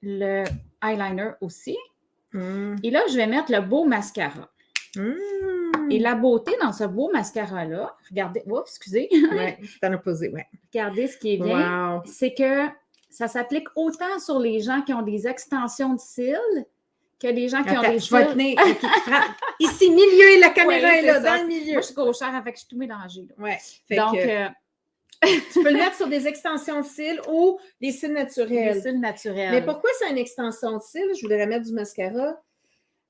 le eyeliner aussi. Et là, je vais mettre le beau mascara. Et la beauté dans ce beau mascara-là, regardez, excusez. Oui, c'est à l'opposé, oui. Regardez ce qui est bien, Wow. c'est que ça s'applique autant sur les gens qui ont des extensions de cils que les gens qui ont des je vais cils. tenir. Ici, milieu, la caméra Ouais, est là, c'est ça. dans le milieu. Moi, je suis gauchère avec, je suis tout mélangée. Là. Ouais. Donc, tu peux le mettre sur des extensions de cils ou des cils naturels. des cils naturels. Mais pourquoi c'est une extension de cils? Je voudrais mettre du mascara.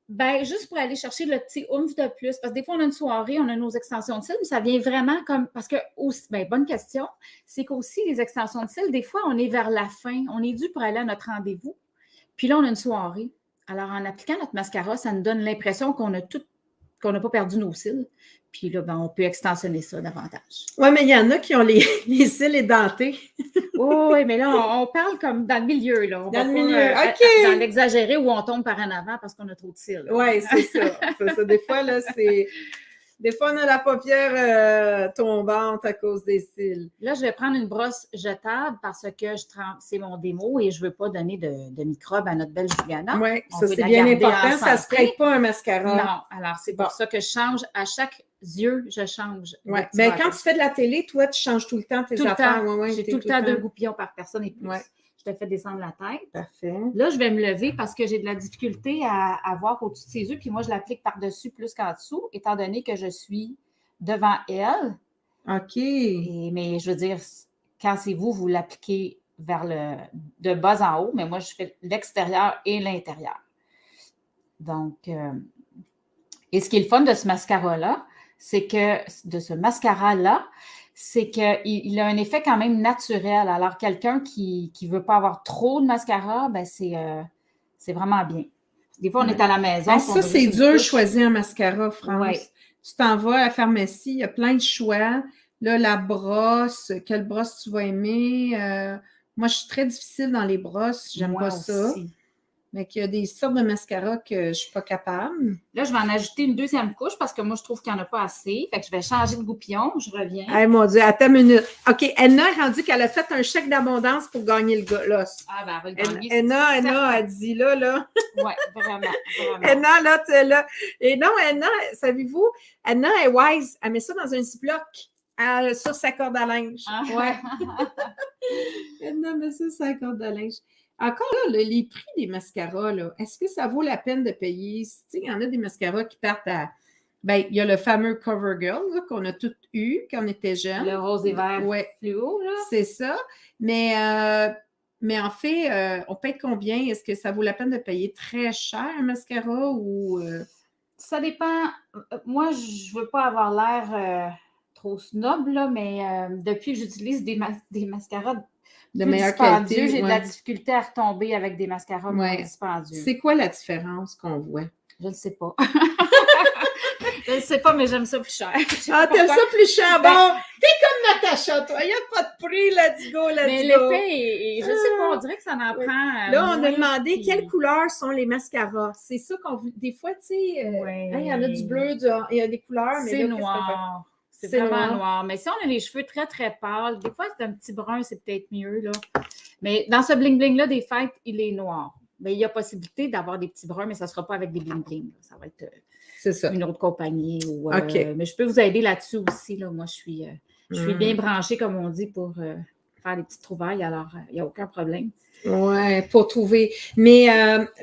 Ben, juste pour aller chercher le petit oomph de plus. Parce que des fois, on a une soirée, on a nos extensions de cils, mais ça vient vraiment comme. Parce que, aussi, ben, bonne question, c'est qu'aussi, les extensions de cils, des fois, on est vers la fin. On est dû pour aller à notre rendez-vous. Puis là, on a une soirée. Alors, en appliquant notre mascara, ça nous donne l'impression qu'on n'a pas perdu nos cils. Puis là, ben, on peut extensionner ça davantage. Oui, mais il y en a qui ont les cils édentés. Oui, mais là, on parle comme dans le milieu. Là. On Dans va le pas, milieu, OK. Dans l'exagéré où on tombe par en avant parce qu'on a trop de cils. Oui, c'est ça. C'est ça. Des fois, là, c'est. Des fois, on a la paupière tombante à cause des cils. Là, je vais prendre une brosse jetable parce que c'est mon démo et je ne veux pas donner de microbes à notre belle Juliana. Oui, On ça, veut c'est la bien garder important. en Ça ne se santé. prête pas un mascara. Non, alors c'est pour ça que je change. À chaque yeux, je change. Oui, mais quand tu fais de la télé, toi, tu changes tout le temps tes tout le affaires. temps, Ouais, j'ai tout le temps 2 goupillons par personne et plus. Ouais. Je te fais descendre la tête. Parfait. Là, je vais me lever parce que j'ai de la difficulté à voir au-dessus de ses yeux, puis moi, je l'applique par-dessus plus qu'en dessous, étant donné que je suis devant elle. OK. Mais je veux dire, quand c'est vous l'appliquez de bas en haut, mais moi, je fais l'extérieur et l'intérieur. Donc, et ce qui est le fun de ce mascara-là, c'est qu'il a un effet quand même naturel. Alors, quelqu'un qui ne veut pas avoir trop de mascara, ben c'est vraiment bien. Des fois, on est à la maison. Ça, c'est dur de choisir un mascara, France. Ouais. Tu t'en vas à la pharmacie, il y a plein de choix. Là, la brosse, quelle brosse tu vas aimer? Moi, je suis très difficile dans les brosses. J'aime pas ça. Mais qu'il y a des sortes de mascara que je ne suis pas capable. Là, je vais en ajouter une deuxième couche parce que moi, je trouve qu'il n'y en a pas assez. Fait que je vais changer de goupillon. Je reviens. Hey, mon Dieu, attends une minute. OK, Anna est rendue qu'elle a fait un chèque d'abondance pour gagner le gloss. Ah, ben, elle va le gagner. Anna, elle dit là. Oui, vraiment. Anna, là, tu es là. Et non, Anna, savez-vous, Anna est wise. Elle met ça dans un ziploc sur sa corde à linge. Ah. Ouais. Anna met ça sur sa corde à linge. Encore là, les prix des mascaras, là, est-ce que ça vaut la peine de payer? Tu sais, il y en a des mascaras qui partent à... Ben, il y a le fameux CoverGirl là, qu'on a tous eu quand on était jeunes. Le rose et vert fluo, là. C'est ça. Mais en fait, on paye combien? Est-ce que ça vaut la peine de payer très cher un mascara ou... Ça dépend. Moi, je ne veux pas avoir l'air trop snob, là, mais depuis que j'utilise des mascaras de plus meilleure dispendieux, qualité. j'ai de la difficulté à retomber avec des mascaras moins dispendieux. C'est quoi la différence qu'on voit? Je ne sais pas. Je ne sais pas, mais j'aime ça plus cher. Ah, t'aimes ça plus cher? Bon, t'es comme Natacha, toi. Il n'y a pas de prix. Let's go, Mais let's go. l'effet, je sais pas, on dirait que ça en prend. Là, on a moins, demandé puis- quelles couleurs sont les mascaras. C'est ça qu'on veut. Des fois, tu sais, Ouais. il y en a du bleu, il y a des couleurs, mais C'est là, qu'est-ce qu'on fait? noir. C'est C'est vraiment noir. noir. Mais si on a les cheveux très, très pâles, des fois, c'est un petit brun, c'est peut-être mieux, là. Mais dans ce bling-bling-là des fêtes, il est noir. Mais il y a possibilité d'avoir des petits bruns, mais ça ne sera pas avec des bling-bling. Là. Ça va être C'est ça. une autre compagnie. Ou, OK. Mais je peux vous aider là-dessus aussi. Là. Moi, je suis bien branchée, comme on dit, pour faire des petites trouvailles. Alors, il n'y a aucun problème. Ouais, pour trouver. Mais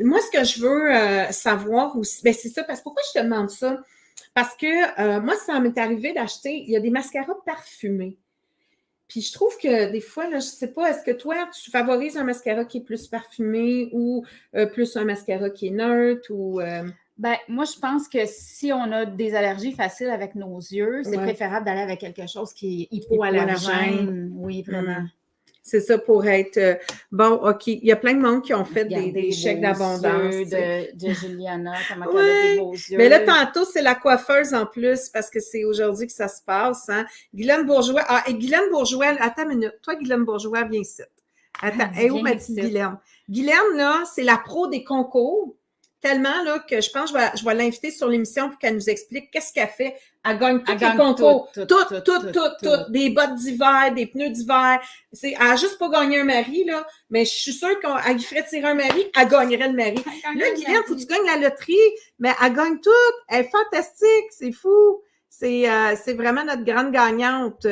moi, ce que je veux savoir aussi, ben c'est ça, parce que pourquoi je te demande ça? Parce que moi, ça m'est arrivé d'acheter, il y a des mascaras parfumés. Puis je trouve que des fois, là, je sais pas, est-ce que toi, tu favorises un mascara qui est plus parfumé ou plus un mascara qui est neutre ou Ben, moi, je pense que si on a des allergies faciles avec nos yeux, c'est Ouais. préférable d'aller avec quelque chose qui est Hypoallergène. hypoallergène. Oui, vraiment. c'est ça pour être bon, OK. Il y a plein de monde qui ont fait Regardez des les chèques beaux d'abondance. yeux tu sais. de Juliana, comment Ouais. elle a des beaux yeux. Mais là, tantôt, c'est la coiffeuse en plus, parce que c'est aujourd'hui que ça se passe. Hein? Guylaine Bourgeois. Ah, et Guylaine Bourgeois, attends une minute. Toi, Guylaine Bourgeois, viens ici. Attends, Viens où ma ici. petite Guylaine? Guylaine, là, c'est la pro des concours. Tellement là, que je pense que je vais l'inviter sur l'émission pour qu'elle nous explique qu'est-ce qu'elle fait. Elle gagne tous Elle les gagne concours. tout. Toutes. Des bottes d'hiver, des pneus d'hiver. Elle n'a juste pas gagné un mari, là. Mais je suis sûre qu'elle ferait tirer un mari, elle gagnerait le mari. Là, Guylaine, faut que tu gagnes la loterie, mais elle gagne tout. Elle est fantastique, c'est fou. C'est vraiment notre grande gagnante,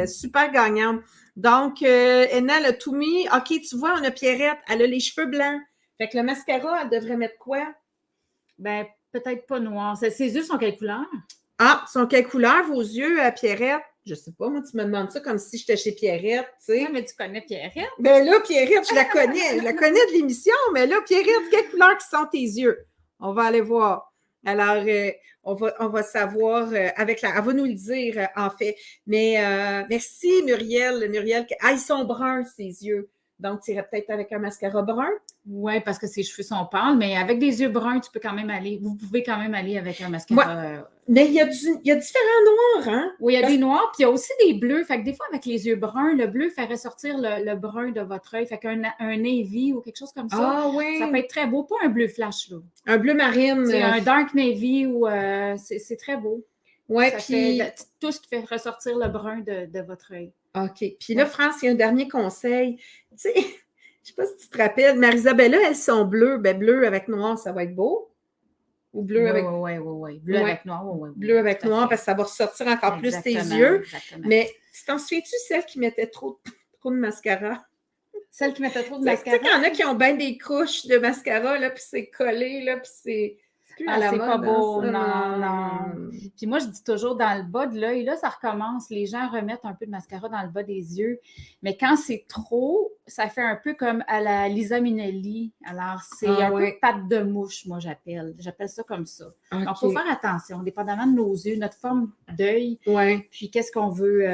super gagnante. Donc, Enna l'a tout mis. OK, tu vois, on a Pierrette, elle a les cheveux blancs. Fait que le mascara, elle devrait mettre quoi? Ben, peut-être pas noir. Ses yeux sont quelle couleur? Ah, sont quelle couleur vos yeux, Pierrette? Je sais pas, moi, tu me demandes ça comme si j'étais chez Pierrette, tu sais. Oui, mais tu connais Pierrette. Ben là, Pierrette, je la connais de l'émission, mais là, Pierrette, quelle couleur qui sont tes yeux? On va aller voir. Alors, on va savoir avec elle va nous le dire, en fait. Mais merci, Muriel. Ah, ils sont bruns, ses yeux. Donc, tu irais peut-être avec un mascara brun? Oui, parce que ses cheveux sont pâles, mais avec des yeux bruns, vous pouvez quand même aller avec un mascara. Mais il y a différents noirs, hein? Oui, il y a des noirs, puis il y a aussi des bleus. Fait que des fois, avec les yeux bruns, le bleu fait ressortir le brun de votre œil. Fait qu'un navy ou quelque chose comme ça, Ah oui. ça peut être très beau. Pas un bleu flash, là. Un bleu marine. C'est un dark navy ou c'est très beau. Ouais, ça puis... fait la petite touche qui fait ressortir le brun de votre œil. OK. Puis là, France, il y a un dernier conseil. Tu sais, je sais pas si tu te rappelles, Marie-Isabella, elles sont bleues. Ben, bleu avec noir, ça va être beau. Ou bleu avec... Oui. Bleu avec noir, oui. Bleu avec noir, parce que ça va ressortir encore plus tes yeux. Exactement. Mais tu t'en souviens-tu, celle qui mettait trop de mascara? Celle qui mettait trop de Tu sais mascara. qu'il y en a qui ont bien des couches de mascara, là, puis c'est collé, là, puis c'est... c'est pas beau, hein, non. Puis moi, je dis toujours, dans le bas de l'œil, là, ça recommence. Les gens remettent un peu de mascara dans le bas des yeux. Mais quand c'est trop, ça fait un peu comme à la Lisa Minnelli. Alors, c'est un peu patte de mouche, moi, j'appelle. J'appelle ça comme ça. Okay. Donc, il faut faire attention, dépendamment de nos yeux, notre forme d'œil, puis qu'est-ce qu'on veut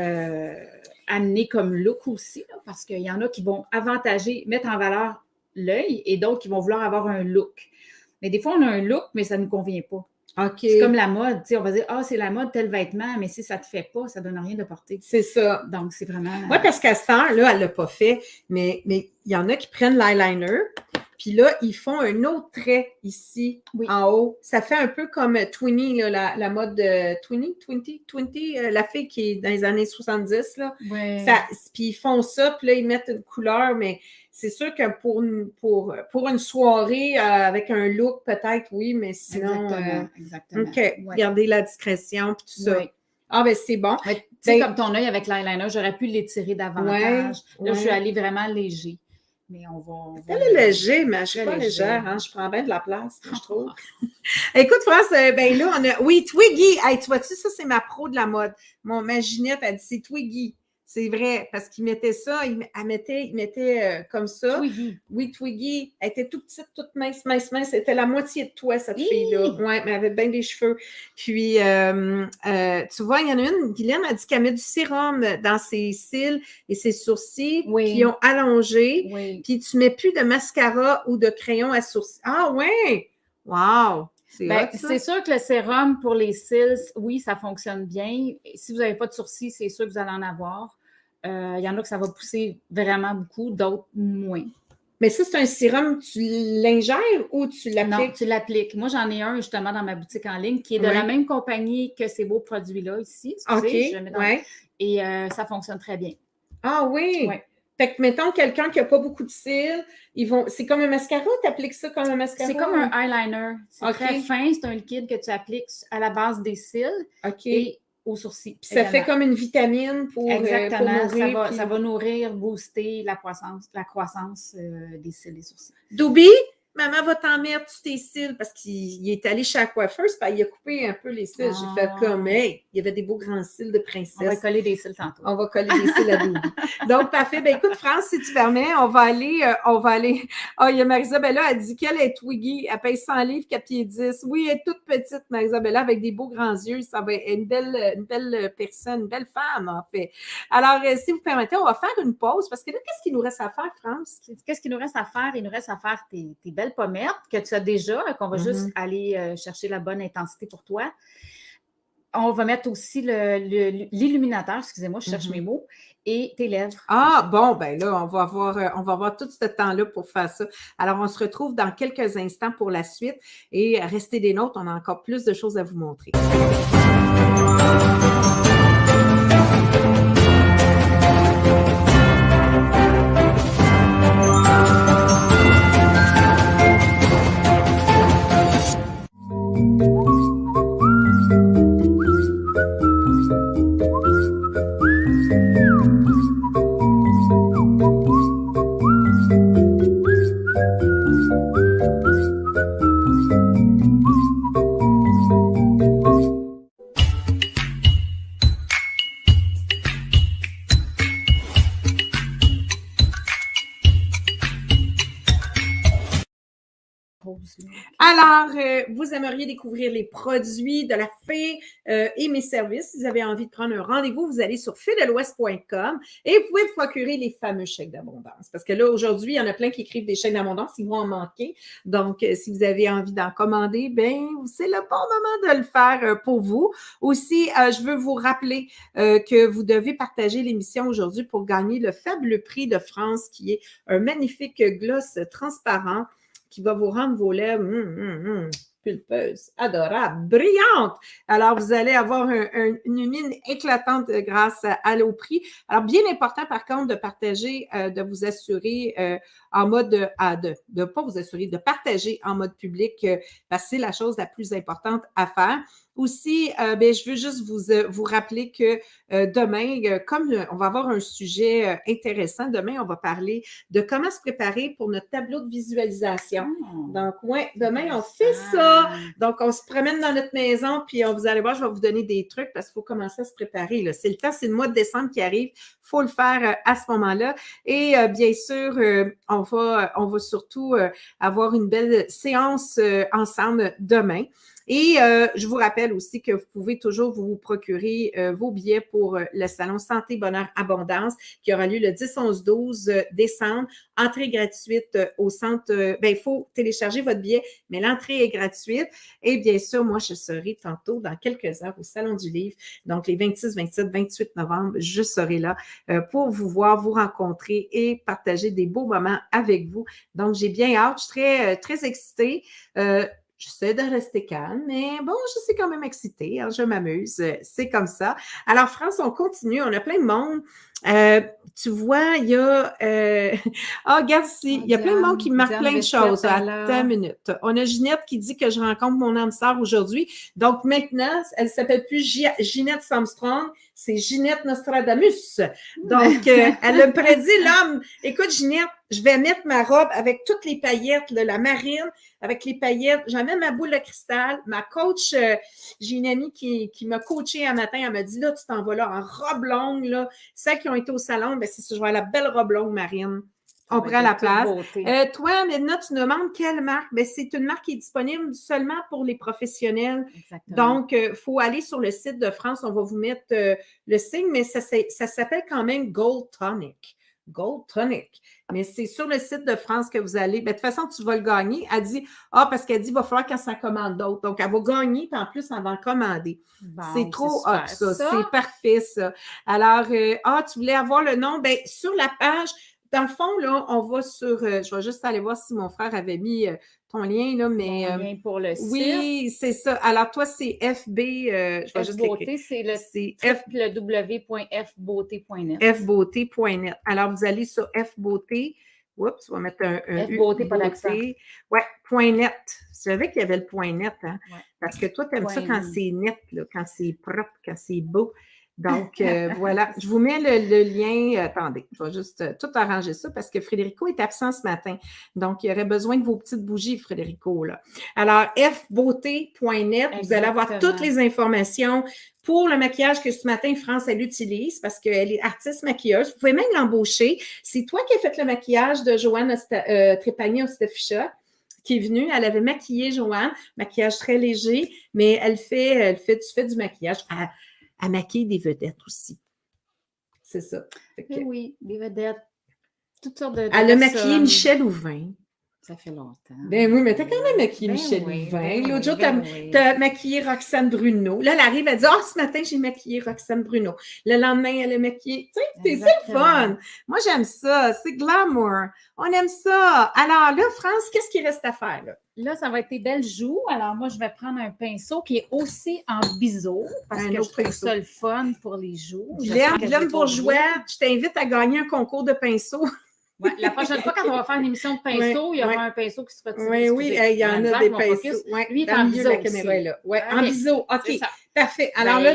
amener comme look aussi, là, parce qu'il y en a qui vont mettre en valeur l'œil et d'autres qui vont vouloir avoir un look. Mais des fois, on a un look, mais ça ne nous convient pas. Okay. C'est comme la mode. On va dire, c'est la mode, tel vêtement, mais si ça ne te fait pas, ça ne donne rien de porter. C'est ça. Donc, c'est vraiment... Oui, parce qu'à cette heure-là, elle ne l'a pas fait, mais il y en a qui prennent l'eyeliner, puis là, ils font un autre trait ici, en haut. Ça fait un peu comme Twinnie, là, la mode Twinnie, la fille qui est dans les années 70, là. Ouais. Puis ils font ça, puis là, ils mettent une couleur, mais... C'est sûr que pour une soirée avec un look, peut-être, oui, mais sinon... Exactement. OK, garder la discrétion puis tout ça. Ah, ben c'est bon. Tu sais, comme ton œil avec l'eyeliner, j'aurais pu l'étirer davantage. Là, je suis allée vraiment léger. Mais on va... Elle est léger, mais je suis pas légère. Hein? Je prends bien de la place, je trouve. Écoute, France, ben là, on a... Oui, Twiggy. Hey, tu vois-tu, ça, c'est ma pro de la mode. Ma Ginette, elle dit, c'est Twiggy. C'est vrai, parce qu'il mettait ça, il mettait comme ça. Twiggy. Oui, Twiggy. Elle était toute petite, toute mince. C'était la moitié de toi, cette fille-là. Oui, mais elle avait bien des cheveux. Puis, tu vois, il y en a une, Guylaine a dit qu'elle met du sérum dans ses cils et ses sourcils qui ont allongé. Oui. Puis, tu ne mets plus de mascara ou de crayon à sourcils. Ah, ouais! Wow! C'est Ben, hot, ça. c'est sûr que le sérum pour les cils, oui, ça fonctionne bien. Si vous n'avez pas de sourcils, c'est sûr que vous allez en avoir. Il y en a que ça va pousser vraiment beaucoup, d'autres moins. Mais ça, c'est un sérum, tu l'ingères ou tu Non, l'appliques? tu l'appliques. Moi, j'en ai un justement dans ma boutique en ligne qui est de Ouais. la même compagnie que ces beaux produits-là ici. OK, Excusez, je le mets dans... ouais. Et ça fonctionne très bien. Ah oui? Ouais. Fait que, mettons, quelqu'un qui n'a pas beaucoup de cils, c'est comme un mascara, tu appliques ça comme un mascara? C'est comme un eyeliner. C'est OK. très fin. C'est un liquide que tu appliques à la base des cils OK. et aux sourcils. Puis ça également. fait comme une vitamine pour Exactement. nourrir. Ça va nourrir, booster la croissance des cils et des sourcils. Doubi, maman va t'en mettre sur tes cils parce qu'il est allé chez la coiffeuse, puis il a coupé un peu les cils. J'ai fait comme, hey, il y avait des beaux grands cils de princesse. On va coller des cils tantôt. On va coller des cils à Doubi. Donc, parfait. Ben écoute, France, si tu permets, on va aller. Ah, il y a Marie-Isabella, elle dit qu'elle est Twiggy, elle paye 100 livres, 4 pieds 10. Oui, elle est toute petite, Marie-Isabella, avec des beaux grands yeux. Ça va être une belle personne, une belle femme, en fait. Alors, si vous permettez, on va faire une pause parce que là, qu'est-ce qu'il nous reste à faire, France? Qu'est-ce qu'il nous reste à faire? Il nous reste à faire tes belles pommettes que tu as déjà, qu'on va juste aller chercher la bonne intensité pour toi. On va mettre aussi l'illuminateur, excusez-moi, je cherche mes mots, et tes lèvres. Ah, bon, ben là, on va avoir tout ce temps-là pour faire ça. Alors, on se retrouve dans quelques instants pour la suite et restez des nôtres, on a encore plus de choses à vous montrer. Alors, vous aimeriez découvrir les produits de la fée et mes services. Si vous avez envie de prendre un rendez-vous, vous allez sur fedelouest.com et vous pouvez procurer les fameux chèques d'abondance. Parce que là, aujourd'hui, il y en a plein qui écrivent des chèques d'abondance, ils vont en manquer. Donc, si vous avez envie d'en commander, ben c'est le bon moment de le faire pour vous. Aussi, je veux vous rappeler que vous devez partager l'émission aujourd'hui pour gagner le fabuleux prix de France, qui est un magnifique gloss transparent qui va vous rendre vos lèvres pulpeuses, adorables, brillantes. Alors, vous allez avoir une mine éclatante grâce au prix. Alors, bien important, par contre, de partager, de vous assurer en mode, de pas vous assurer, de partager en mode public, parce que c'est la chose la plus importante à faire. Aussi, je veux juste vous rappeler que demain, comme on va avoir un sujet intéressant, demain, on va parler de comment se préparer pour notre tableau de visualisation. Donc, ouais, demain, on fait ça. Donc, on se promène dans notre maison, puis vous allez voir, je vais vous donner des trucs parce qu'il faut commencer à se préparer. Là. C'est le temps, c'est le mois de décembre qui arrive. Il faut le faire à ce moment-là. Et bien sûr, on va surtout avoir une belle séance ensemble demain. Et je vous rappelle aussi que vous pouvez toujours vous procurer vos billets pour le salon Santé, Bonheur, Abondance qui aura lieu le 10, 11, 12 décembre. Entrée gratuite au centre. Il faut télécharger votre billet, mais l'entrée est gratuite. Et bien sûr, moi, je serai tantôt dans quelques heures au Salon du Livre. Donc, les 26, 27, 28 novembre, je serai là pour vous voir, vous rencontrer et partager des beaux moments avec vous. Donc, j'ai bien hâte. Je suis très, très excitée. J'essaie de rester calme, mais bon, je suis quand même excitée. Hein, je m'amuse. C'est comme ça. Alors, France, on continue. On a plein de monde. Tu vois, il y a... regarde ici. Il y a plein de monde qui marque plein de choses. Attends une minute. On a Ginette qui dit que je rencontre mon âme sœur aujourd'hui. Donc, maintenant, elle ne s'appelle plus Ginette Armstrong, c'est Ginette Nostradamus. Donc, elle a prédit l'homme. Écoute, Ginette, je vais mettre ma robe avec toutes les paillettes, là, la marine, avec les paillettes. J'amène ma boule de cristal. Ma coach, j'ai une amie qui m'a coachée un matin. Elle m'a dit, là, tu t'en vas là en robe longue. Là. Celles qui ont été au salon, ben, c'est ça, je vais avoir la belle robe longue marine. On prend la place. Toi, maintenant, tu nous demandes quelle marque? Ben, c'est une marque qui est disponible seulement pour les professionnels. Exactement. Donc, il faut aller sur le site de France. On va vous mettre le signe, mais ça s'appelle quand même Gold Tonic. Gold Tonic. Mais c'est sur le site de France que vous allez. Ben, de toute façon, tu vas le gagner. Elle dit, parce qu'elle dit, il va falloir qu'elle s'en commande d'autres. Donc, elle va gagner, puis en plus, elle va en commander. Bon, c'est trop super, hot, ça. C'est parfait, ça. Alors, tu voulais avoir le nom? Bien, sur la page, dans le fond, là, on va sur. Je vais juste aller voir si mon frère avait mis ton lien, là, mais. Mon lien pour le site. Oui, c'est ça. Alors, toi, c'est FB. Je vais juste Beauté, c'est le www.fbeauté.net. fbeauté.net. Alors, vous allez sur fbeauté. Oups, on va mettre un Fbeauté, pas d'accent. Oui, .net. Je savais qu'il y avait le .net, hein? Ouais. Parce que toi, tu aimes ça quand c'est net, là, quand c'est propre, quand c'est beau. Donc, voilà. Je vous mets le lien. Attendez, je vais juste tout arranger ça parce que Frédérico est absent ce matin. Donc, il y aurait besoin de vos petites bougies, Frédérico, là. Alors, fbeauté.net, vous allez avoir toutes les informations pour le maquillage que ce matin, France, elle utilise parce qu'elle est artiste maquilleuse. Vous pouvez même l'embaucher. C'est toi qui as fait le maquillage de Joanne Trépanier-Ostafisha qui est venue. Elle avait maquillé Joanne, maquillage très léger, mais tu fais du maquillage. Elle maquille des vedettes aussi. C'est ça. Oui, des vedettes. Toutes sortes de Elle a maquillé Michel Louvain. Ça fait longtemps. Ben oui, mais t'as quand même maquillé Michel Louvain. L'autre jour, t'as maquillé Roxane Bruno. Là, elle arrive, elle dit, ce matin, j'ai maquillé Roxane Bruno. Le lendemain, elle a maquillé. Tu sais, c'est le fun. Moi, j'aime ça. C'est glamour. On aime ça. Alors là, France, qu'est-ce qu'il reste à faire, là? Là, ça va être tes belles joues. Alors, moi, je vais prendre un pinceau qui est aussi en biseau parce que je trouve ça le fun pour les joues. L'homme bourgeois, je t'invite à gagner un concours de pinceaux. Ouais, la prochaine fois, quand on va faire une émission de pinceau, il y aura un pinceau qui sera tiré. Oui, il y en a des pinceaux. Lui, il est en biseau. La caméra est là. Ouais, en biseau. OK. Parfait. Alors là,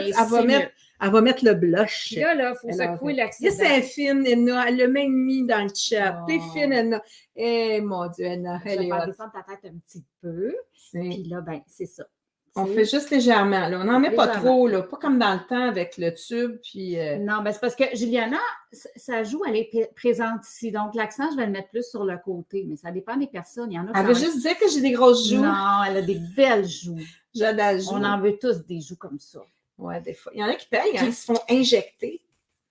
elle va mettre le blush. Puis là, il faut secouer l'accident. C'est fine, Edna. Elle l'a même mis dans le chat. T'es fine, Edna. Eh, mon Dieu, Edna. Je vais faire descendre ta tête un petit peu. Puis là, ben, c'est ça. On fait juste légèrement. Là. On n'en met pas trop, là. Pas comme dans le temps avec le tube. Puis, Non, ben c'est parce que Juliana, sa joue, elle est présente ici. Donc, l'accent, je vais le mettre plus sur le côté. Mais ça dépend des personnes. Il y en a elle veut juste dire que j'ai des grosses joues. Non, elle a des belles joues. J'ai des joues. On en veut tous des joues comme ça. Oui, des fois. Il y en a qui payent, ils se font injecter.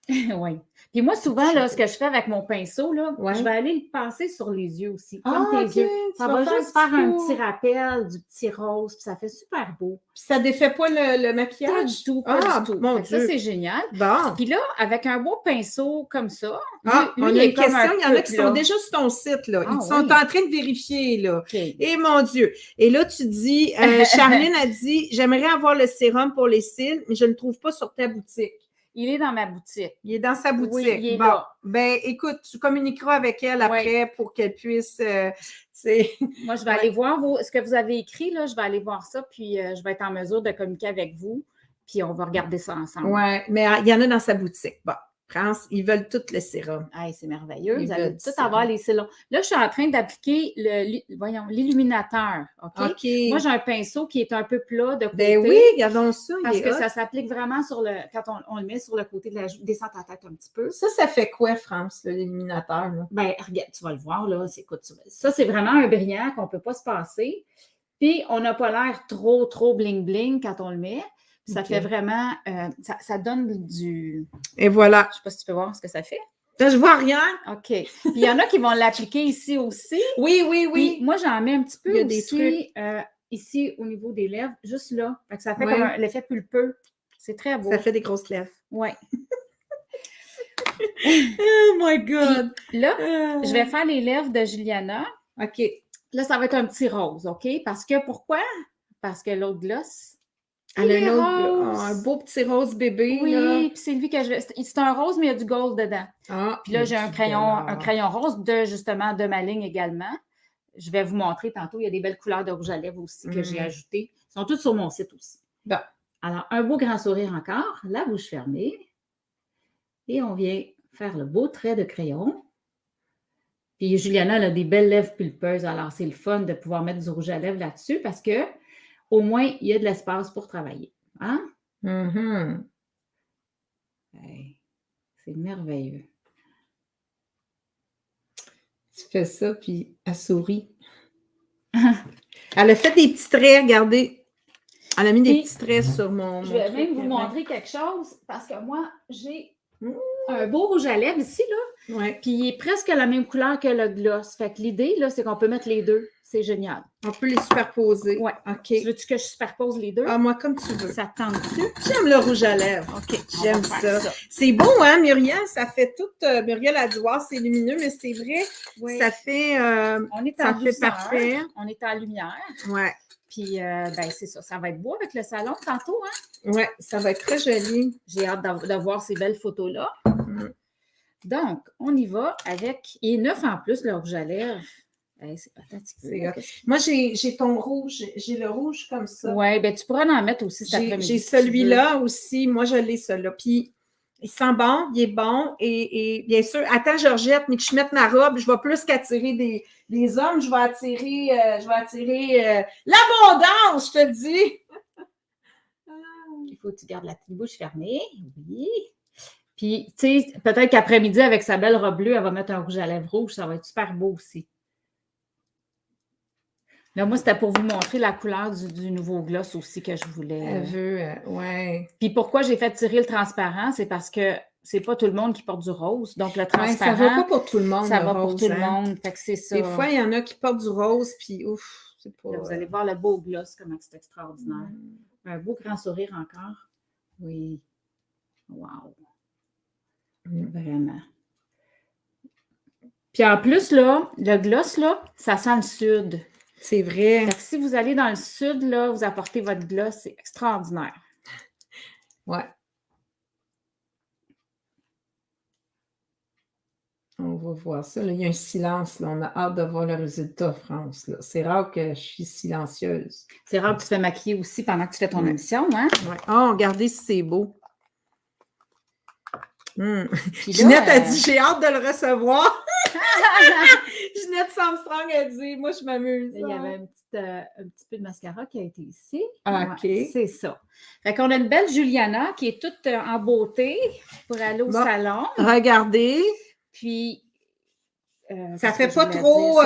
Oui. Puis moi, souvent, là, ce que je fais avec mon pinceau, là, je vais aller le passer sur les yeux aussi, comme tes yeux. Ça va juste faire un petit rappel du petit rose, puis ça fait super beau. Puis ça défait pas le maquillage? Pas du tout, pas du tout. Mon Dieu. Ça, c'est génial. Bon. Puis là, avec un beau pinceau comme ça, on a une question. Il y en a qui sont déjà sur ton site, là. Ils sont en train de vérifier, là. Okay. Et mon Dieu. Et là, tu dis, Charline a dit, j'aimerais avoir le sérum pour les cils, mais je ne le trouve pas sur ta boutique. Il est dans ma boutique. Il est dans sa boutique. Oui, il est là. Ben, écoute, tu communiqueras avec elle après pour qu'elle puisse. Moi, je vais aller voir ce que vous avez écrit, là. Je vais aller voir ça, puis je vais être en mesure de communiquer avec vous, puis on va regarder ça ensemble. Oui, mais il y en a dans sa boutique. Bon. France, ils veulent tout le sérum. Hey, c'est merveilleux. Vous allez tout avoir les sérums. Là, je suis en train d'appliquer l'illuminateur. OK? Moi, j'ai un pinceau qui est un peu plat de côté. Ben oui, regardons ça. Parce que ça s'applique vraiment quand on le met sur le côté de la joue. Descends ta tête un petit peu. Ça fait quoi, France, l'illuminateur? Ben, regarde, tu vas le voir, là. Ça, c'est vraiment un brillant qu'on ne peut pas se passer. Puis, on n'a pas l'air trop bling-bling quand on le met. Ça fait vraiment, ça donne du... Et voilà. Je ne sais pas si tu peux voir ce que ça fait. Là, je vois rien. OK. Puis, il y en a qui vont l'appliquer ici aussi. Oui. Puis, moi, j'en mets un petit peu des aussi, ici, au niveau des lèvres, juste là. Fait que ça fait comme l'effet pulpeux. C'est très beau. Ça fait des grosses lèvres. Oui. Oh my God! Puis, là, je vais faire les lèvres de Juliana. OK. Là, ça va être un petit rose, OK? Pourquoi? Parce que l'autre gloss... Elle a un beau petit rose bébé. Oui, puis c'est lui que je vais. C'est un rose, mais il y a du gold dedans. Puis là, j'ai un crayon rose justement de ma ligne également. Je vais vous montrer tantôt. Il y a des belles couleurs de rouge à lèvres aussi que j'ai ajoutées. Ils sont toutes sur mon site aussi. Bon. Alors, un beau grand sourire encore, la bouche fermée. Et on vient faire le beau trait de crayon. Puis Juliana, elle a des belles lèvres pulpeuses. Alors, c'est le fun de pouvoir mettre du rouge à lèvres là-dessus parce que au moins, il y a de l'espace pour travailler. Hein? Mm-hmm. Hey, c'est merveilleux. Tu fais ça, puis elle sourit. Elle a fait des petits traits, regardez. Elle a mis des petits traits sur mon... Je vais même vous montrer quelque chose, parce que moi, j'ai un beau rouge à lèvres ici, là. Ouais. Puis il est presque la même couleur que le gloss. Fait que l'idée, là, c'est qu'on peut mettre les deux. C'est génial. On peut les superposer. Ouais. OK. Tu veux-tu que je superpose les deux? Ah, moi, comme tu veux. Ça te tente-tu? J'aime le rouge à lèvres. OK. J'aime ça. C'est beau, hein, Muriel? Ça fait tout. Muriel a dit, wow, c'est lumineux, mais c'est vrai. Oui. Ça fait. On est ça en fait parfait. On est en lumière. Ouais. Puis, ben, c'est ça. Ça va être beau avec le salon tantôt, hein? Ouais, ça va être très joli. J'ai hâte de voir ces belles photos-là. Mm. Donc, on y va avec. Il est neuf en plus, le rouge à lèvres. Hey, c'est pathétique. Moi, j'ai ton rouge. J'ai le rouge comme ça. Oui, bien, tu pourras en mettre aussi cet après-midi. J'ai celui-là aussi. Moi, je l'ai, celui-là. Puis, il sent bon, il est bon. Et bien sûr, attends, Georgette, mais que je mette ma robe, je vais plus qu'attirer des hommes. Je vais attirer l'abondance, je te dis. Il faut que tu gardes la petite bouche fermée. Oui. Puis, tu sais, peut-être qu'après-midi, avec sa belle robe bleue, elle va mettre un rouge à lèvres rouge. Ça va être super beau aussi. Là, moi, c'était pour vous montrer la couleur du nouveau gloss aussi que je voulais. Elle veut, ouais. Puis pourquoi j'ai fait tirer le transparent, c'est parce que c'est pas tout le monde qui porte du rose. Donc, le transparent, ça va pas pour tout le monde. ça va rose, pour tout le hein. monde. Fait que c'est ça. Des fois, il y en a qui portent du rose, puis ouf, c'est pas... Là, vous allez voir le beau gloss, comment c'est extraordinaire. Un beau grand sourire encore. Oui. Wow. Vraiment. Puis en plus, là, le gloss, là, ça sent le sud. C'est vrai. Fait que si vous allez dans le sud, là, vous apportez votre gloss, c'est extraordinaire. Ouais. On va voir ça. Là, il y a un silence. Là. On a hâte de voir le résultat, France. Là. C'est rare que je suis silencieuse. C'est rare que tu te fais maquiller aussi pendant que tu fais ton émission, hein? Ouais. Oh, regardez si c'est beau. Puis là, Ginette a dit, j'ai hâte de le recevoir. Ginette Armstrong a dit, moi, je m'amuse. Il y avait un petit peu de mascara qui a été ici. OK. Ouais, c'est ça. Fait qu'on a une belle Juliana qui est toute en beauté pour aller au salon. Regardez. Puis, ça fait pas trop,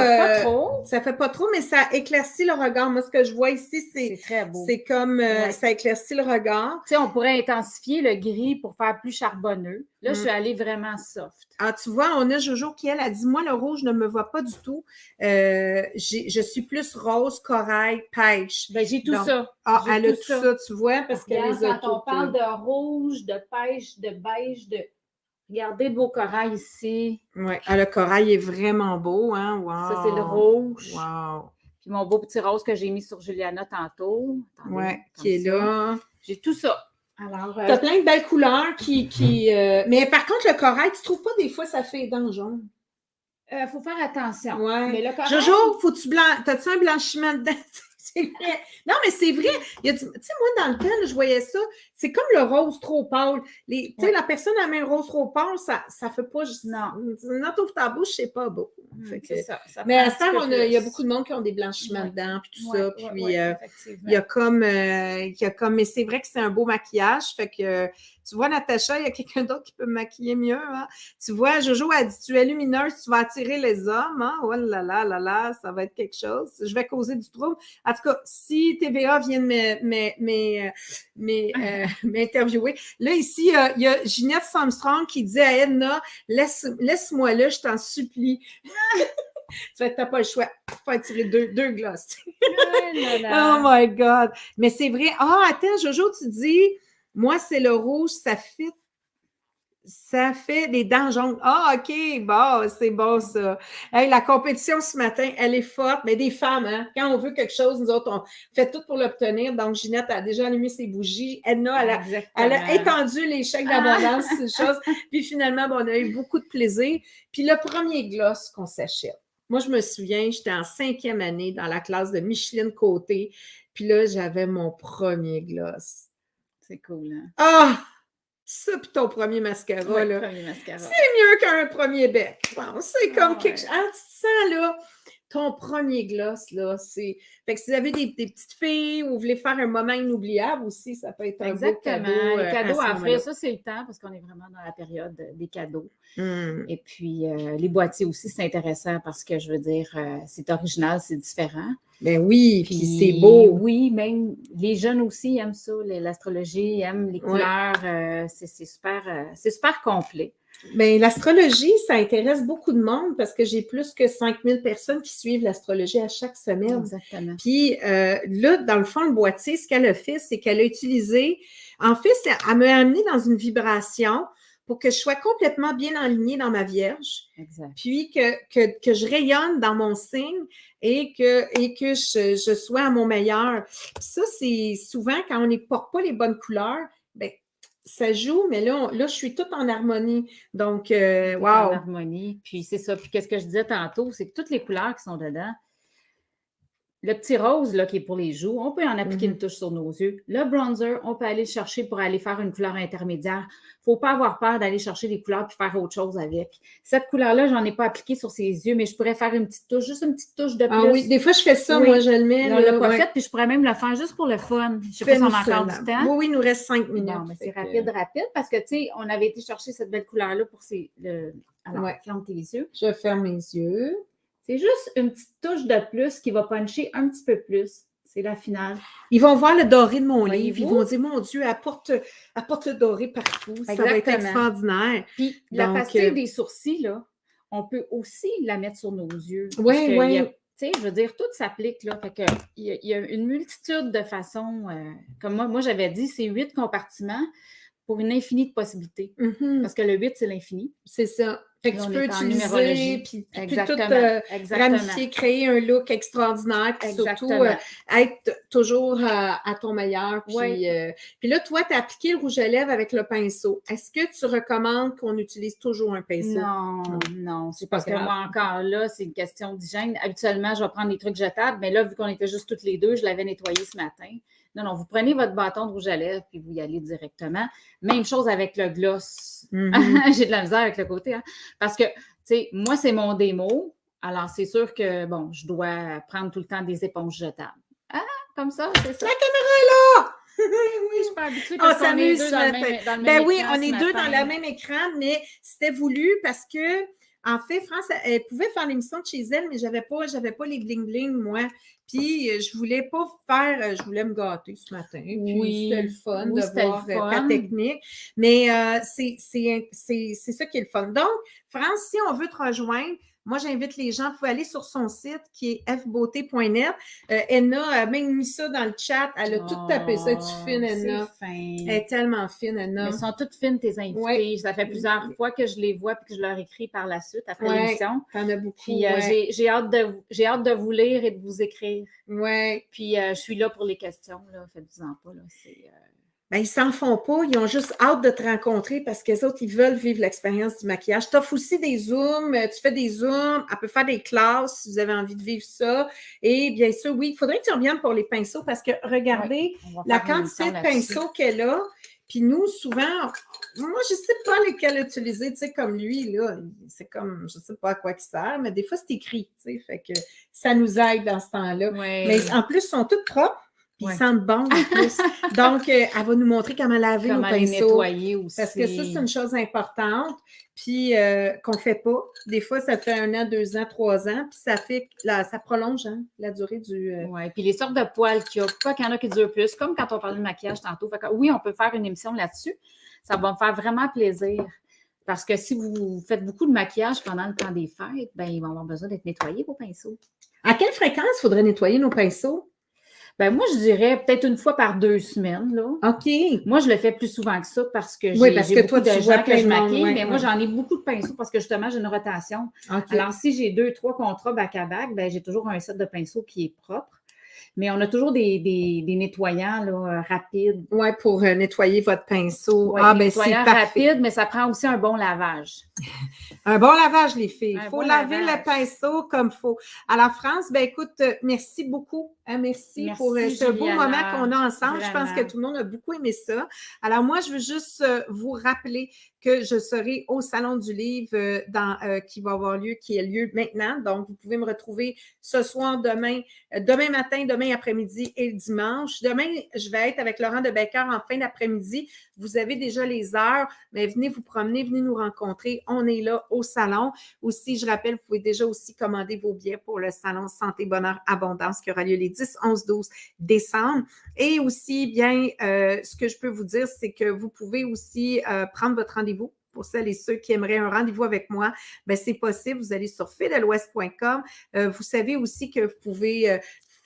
ça fait pas trop, mais ça éclaircit le regard. Moi, ce que je vois ici, c'est très beau. C'est comme ça éclaircit le regard. Tu sais, on pourrait intensifier le gris pour faire plus charbonneux. Là, je suis allée vraiment soft. Ah, tu vois, on a Jojo qui, elle, a dit, moi, le rouge ne me va pas du tout. Je suis plus rose, corail, pêche. Ben, j'ai tout ça. Ah, elle a tout ça, tu vois, parce qu'elle les a quand on parle de rouge, de pêche, de beige, de... Regardez le beau corail ici. Oui, le corail est vraiment beau, hein? Wow. Ça, c'est le rouge. Wow. Puis mon beau petit rose que j'ai mis sur Juliana tantôt. Oui, qui est là. J'ai tout ça. Alors, tu as plein de belles couleurs mais par contre, le corail, tu trouves pas des fois ça fait dents jaunes? Faut faire attention. Ouais. Mais le corail... Jojo, t'as-tu un blanchiment de dents? Non, mais c'est vrai. Tu sais, moi, dans le temps, là, je voyais ça. C'est comme le rose trop pâle. Tu sais, la personne a un rose trop pâle, ça fait pas juste. Non, t'ouvres ta bouche, c'est pas beau. C'est ça. Mais à ça, il y a beaucoup de monde qui ont des blanchiments de dents, puis tout ça. Puis il y a comme. Mais c'est vrai que c'est un beau maquillage. Fait que. Tu vois, Natacha, il y a quelqu'un d'autre qui peut me maquiller mieux. Hein? Tu vois, Jojo a dit, tu es lumineuse, tu vas attirer les hommes. Hein? Oh là là là là, ça va être quelque chose. Je vais causer du trouble. En tout cas, si TVA vient de m'interviewer. Là, ici, il y a Ginette Armstrong qui dit à Edna, laisse-moi là, je t'en supplie. Tu n'as pas le choix. Il faut attirer deux glosses. Oh my God. Mais c'est vrai. Ah, attends, Jojo, tu dis... Moi, c'est le rouge, ça fait des dents jaunes. Ah, OK, bon, c'est bon, ça. Hey, la compétition ce matin, elle est forte. Mais des femmes, hein, quand on veut quelque chose, nous autres, on fait tout pour l'obtenir. Donc, Ginette a déjà allumé ses bougies. Edna, elle a étendu les chèques d'abondance, ces choses. Puis finalement, on a eu beaucoup de plaisir. Puis le premier gloss qu'on s'achète. Moi, je me souviens, j'étais en 5e année dans la classe de Micheline Côté. Puis là, j'avais mon premier gloss. C'est cool, hein? Ah! Ça, puis ton premier mascara, là. Premier mascara. C'est mieux qu'un premier bec. Bon, c'est comme quelque chose. Ah, tu te sens, là, ton premier gloss, là, c'est... Fait que si vous avez des petites filles ou vous voulez faire un moment inoubliable aussi, ça peut être un beau cadeau. Les cadeaux à offrir, ça, c'est le temps, parce qu'on est vraiment dans la période des cadeaux. Et puis, les boîtiers aussi, c'est intéressant parce que, je veux dire, c'est original, c'est différent. Ben oui, puis Puis, c'est beau. oui, même les jeunes aussi aiment ça, l'astrologie, aiment les Ouais. couleurs. C'est super complet. Bien, l'astrologie, ça intéresse beaucoup de monde parce que j'ai plus que 5000 personnes qui suivent l'astrologie à chaque semaine. Exactement. Puis là, dans le fond, le boîtier, ce qu'elle a fait, c'est qu'elle a utilisé, en fait, elle m'a amené dans une vibration pour que je sois complètement bien alignée dans ma Vierge, Exact. puis que je rayonne dans mon signe et que je sois à mon meilleur. Puis ça, c'est souvent quand on ne porte pas les bonnes couleurs, bien, ça joue, mais là, je suis toute en harmonie. Donc, Tout en wow! harmonie. Puis c'est ça. Puis qu'est-ce que je disais tantôt, c'est que toutes les couleurs qui sont dedans, le petit rose là, qui est pour les joues, on peut en appliquer une touche sur nos yeux. Le bronzer, on peut aller le chercher pour aller faire une couleur intermédiaire. Il ne faut pas avoir peur d'aller chercher des couleurs et faire autre chose avec. Cette couleur-là, je n'en ai pas appliquée sur ses yeux, mais je pourrais faire une petite touche, juste une petite touche de plus. Ah oui, des fois, je fais ça, Oui. moi, je le mets. On ne l'a là, pas ouais. fait, puis je pourrais même le faire juste pour le fun. Je ne sais pas si on a encore du temps. Oui, oui, il nous reste 5 minutes. Bon, mais c'est rapide, parce que, tu sais, on avait été chercher cette belle couleur-là pour Alors, Ouais. ferme tes yeux. Je ferme mes yeux. C'est juste une petite touche de plus qui va puncher un petit peu plus. C'est la finale. Ils vont voir le doré de mon Voyez-vous? livre. Ils vont dire, mon Dieu, apporte le doré partout. Ça va être Exactement. extraordinaire. Puis, la Donc, pastille des sourcils, là, on peut aussi la mettre sur nos yeux. Oui, oui. Tu sais, je veux dire, tout s'applique, là. Fait que, il y a une multitude de façons. Comme moi j'avais dit, c'est 8 compartiments pour une infinie de possibilités. Mhm. Parce que le 8, c'est l'infini. C'est ça. Fait que Là, tu on peux est en utiliser, numérologie. puis Exactement. tout Exactement. ramifier, créer un look extraordinaire, puis surtout Exactement. être toujours à ton meilleur. Puis, Ouais. puis là, toi, tu as appliqué le rouge à lèvres avec le pinceau. Est-ce que tu recommandes qu'on utilise toujours un pinceau? Non. C'est pas parce que grave. moi, encore là, c'est une question d'hygiène. Habituellement, je vais prendre des trucs jetables, mais là, vu qu'on était juste toutes les deux, je l'avais nettoyé ce matin. Non, vous prenez votre bâton de rouge à lèvres puis vous y allez directement. Même chose avec le gloss. Mhm. J'ai de la misère avec le côté, hein? Parce que, tu sais, moi, c'est mon démo. Alors, c'est sûr que, bon, je dois prendre tout le temps des éponges jetables. Ah, comme ça, c'est ça. La caméra est là! Oui, je suis pas habituée On parce qu'on est s'amuse deux ce dans le matin. même, dans le Ben même oui, écran on ce est deux matin. dans le même écran, mais c'était voulu parce que, en fait, France, elle pouvait faire l'émission de chez elle, mais j'avais pas les bling-bling, moi. Puis, je voulais pas faire, je voulais me gâter ce matin. Puis, Oui. c'était le fun Oui, de c'était voir le fun. ta technique. Mais c'est ça qui est le fun. Donc, France, si on veut te rejoindre, moi, j'invite les gens, il faut aller sur son site qui est fbeauté.net. Edna a même mis ça dans le chat. Elle a tout tapé ça. Es-tu fine, Edna? C'est fin. Elle est tellement fine, Edna. Elles sont toutes fines, tes invités. Ouais. Ça fait plusieurs fois que je les vois et que je leur écris par la suite après Ouais. l'émission. T'en as beaucoup. Puis j'ai hâte de vous lire et de vous écrire. Ouais. Puis je suis là pour les questions. Là. Faites-vous-en pas. Là. Ben, ils s'en font pas. Ils ont juste hâte de te rencontrer parce que les autres, ils veulent vivre l'expérience du maquillage. Tu offres aussi des Zooms. Tu fais des Zooms. Elle peut faire des classes si vous avez envie de vivre ça. Et bien sûr, oui, il faudrait que tu reviennes pour les pinceaux parce que regardez la quantité de pinceaux qu'elle a. Puis nous, souvent, moi, je ne sais pas lesquels utiliser, tu sais, comme lui, là, c'est comme, je ne sais pas à quoi il sert, mais des fois, c'est écrit, tu sais, fait que ça nous aide dans ce temps-là. Ouais. Mais en plus, ils sont tous propres. Ils sentent bon en plus. Donc, elle va nous montrer comment laver nos pinceaux. les nettoyer aussi. Parce que ça, c'est une chose importante. Puis, qu'on ne fait pas. Des fois, ça fait 1 an, 2 ans, 3 ans. Puis, ça prolonge la durée du. Oui, puis les sortes de poils qu'il y a. Pourquoi qu'il y en a qui durent plus? Comme quand on parlait de maquillage tantôt. Fait que, oui, on peut faire une émission là-dessus. Ça va me faire vraiment plaisir. Parce que si vous faites beaucoup de maquillage pendant le temps des fêtes, ben, ils vont avoir besoin d'être nettoyés, vos pinceaux. À quelle fréquence il faudrait nettoyer nos pinceaux? Ben moi, je dirais peut-être une fois par 2 semaines. Là. OK. Moi, je le fais plus souvent que ça parce que j'ai beaucoup de gens que je maquille, ouais, mais moi, j'en ai beaucoup de pinceaux parce que justement, j'ai une rotation. Okay. Alors, si j'ai 2, 3 contrats back-à-back, ben, j'ai toujours un set de pinceaux qui est propre. Mais on a toujours des nettoyants là, rapides. Oui, pour nettoyer votre pinceau. Ouais, ben c'est parfait. rapide, mais ça prend aussi un bon lavage. Un bon lavage, les filles. Il faut bon laver lavage. le pinceau comme il faut. Alors, France, ben écoute, merci beaucoup. Merci pour ce beau moment qu'on a ensemble. Vraiment. Je pense que tout le monde a beaucoup aimé ça. Alors, moi, je veux juste vous rappeler que je serai au Salon du Livre qui va avoir lieu, qui a lieu maintenant. Donc, vous pouvez me retrouver ce soir, demain matin, demain après-midi et dimanche. Demain, je vais être avec Laurent de Becker en fin d'après-midi. Vous avez déjà les heures, mais venez vous promener, venez nous rencontrer. On est là au salon. Aussi, je rappelle, vous pouvez déjà aussi commander vos billets pour le Salon Santé, Bonheur, Abondance qui aura lieu les 10, 11, 12 décembre. Et aussi, bien, ce que je peux vous dire, c'est que vous pouvez aussi prendre votre rendez-vous. Pour celles et ceux qui aimeraient un rendez-vous avec moi, bien, c'est possible. Vous allez sur fidelouest.com. Vous savez aussi que vous pouvez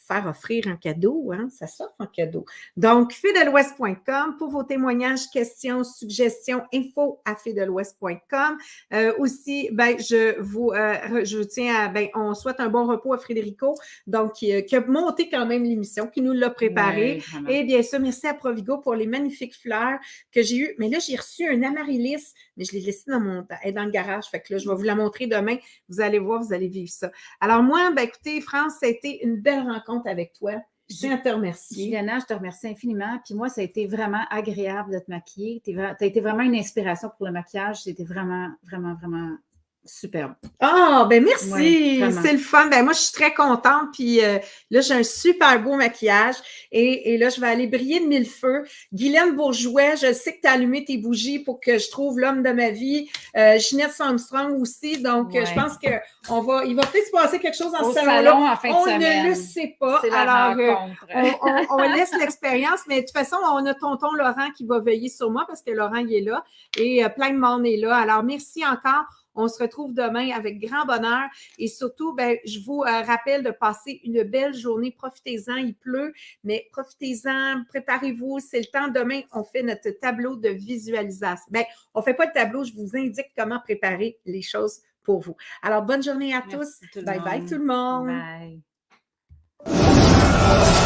faire offrir un cadeau, hein? Ça s'offre un cadeau. Donc, fidelouest.com pour vos témoignages, questions, suggestions, info@fidelouest.com. Aussi, ben, je tiens à, ben, on souhaite un bon repos à Frédérico, donc qui a monté quand même l'émission, qui nous l'a préparée. Et bien sûr, merci à Provigo pour les magnifiques fleurs que j'ai eues. Mais là, j'ai reçu un amaryllis, mais je l'ai laissé dans le garage. Fait que là, je vais vous la montrer demain. Vous allez voir, vous allez vivre ça. Alors moi, ben, écoutez, France, ça a été une belle rencontre avec toi. Je tiens à te remercier. Juliana, je te remercie infiniment. Puis moi, ça a été vraiment agréable de te maquiller. Tu as été vraiment une inspiration pour le maquillage. C'était vraiment, vraiment, vraiment superbe. Ah, ben merci. Ouais, c'est le fun. Ben moi, je suis très contente. Puis là, j'ai un super beau maquillage. Et là, je vais aller briller de mille feux. Guylaine Bourgeois, je sais que tu as allumé tes bougies pour que je trouve l'homme de ma vie. Ginette Armstrong aussi. Donc, je pense qu'il va peut-être se passer quelque chose dans ce salon en fin de semaine. On ne le sait pas. C'est la rencontre. On laisse l'expérience. Mais de toute façon, on a tonton Laurent qui va veiller sur moi parce que Laurent, il est là. Et plein de monde est là. Alors, merci encore. On se retrouve demain avec grand bonheur et surtout, ben, je vous rappelle de passer une belle journée. Profitez-en, il pleut, mais profitez-en, préparez-vous. C'est le temps. Demain, on fait notre tableau de visualisation. Ben, on ne fait pas de tableau, je vous indique comment préparer les choses pour vous. Alors, bonne journée à tous. Bye bye tout le monde. Bye.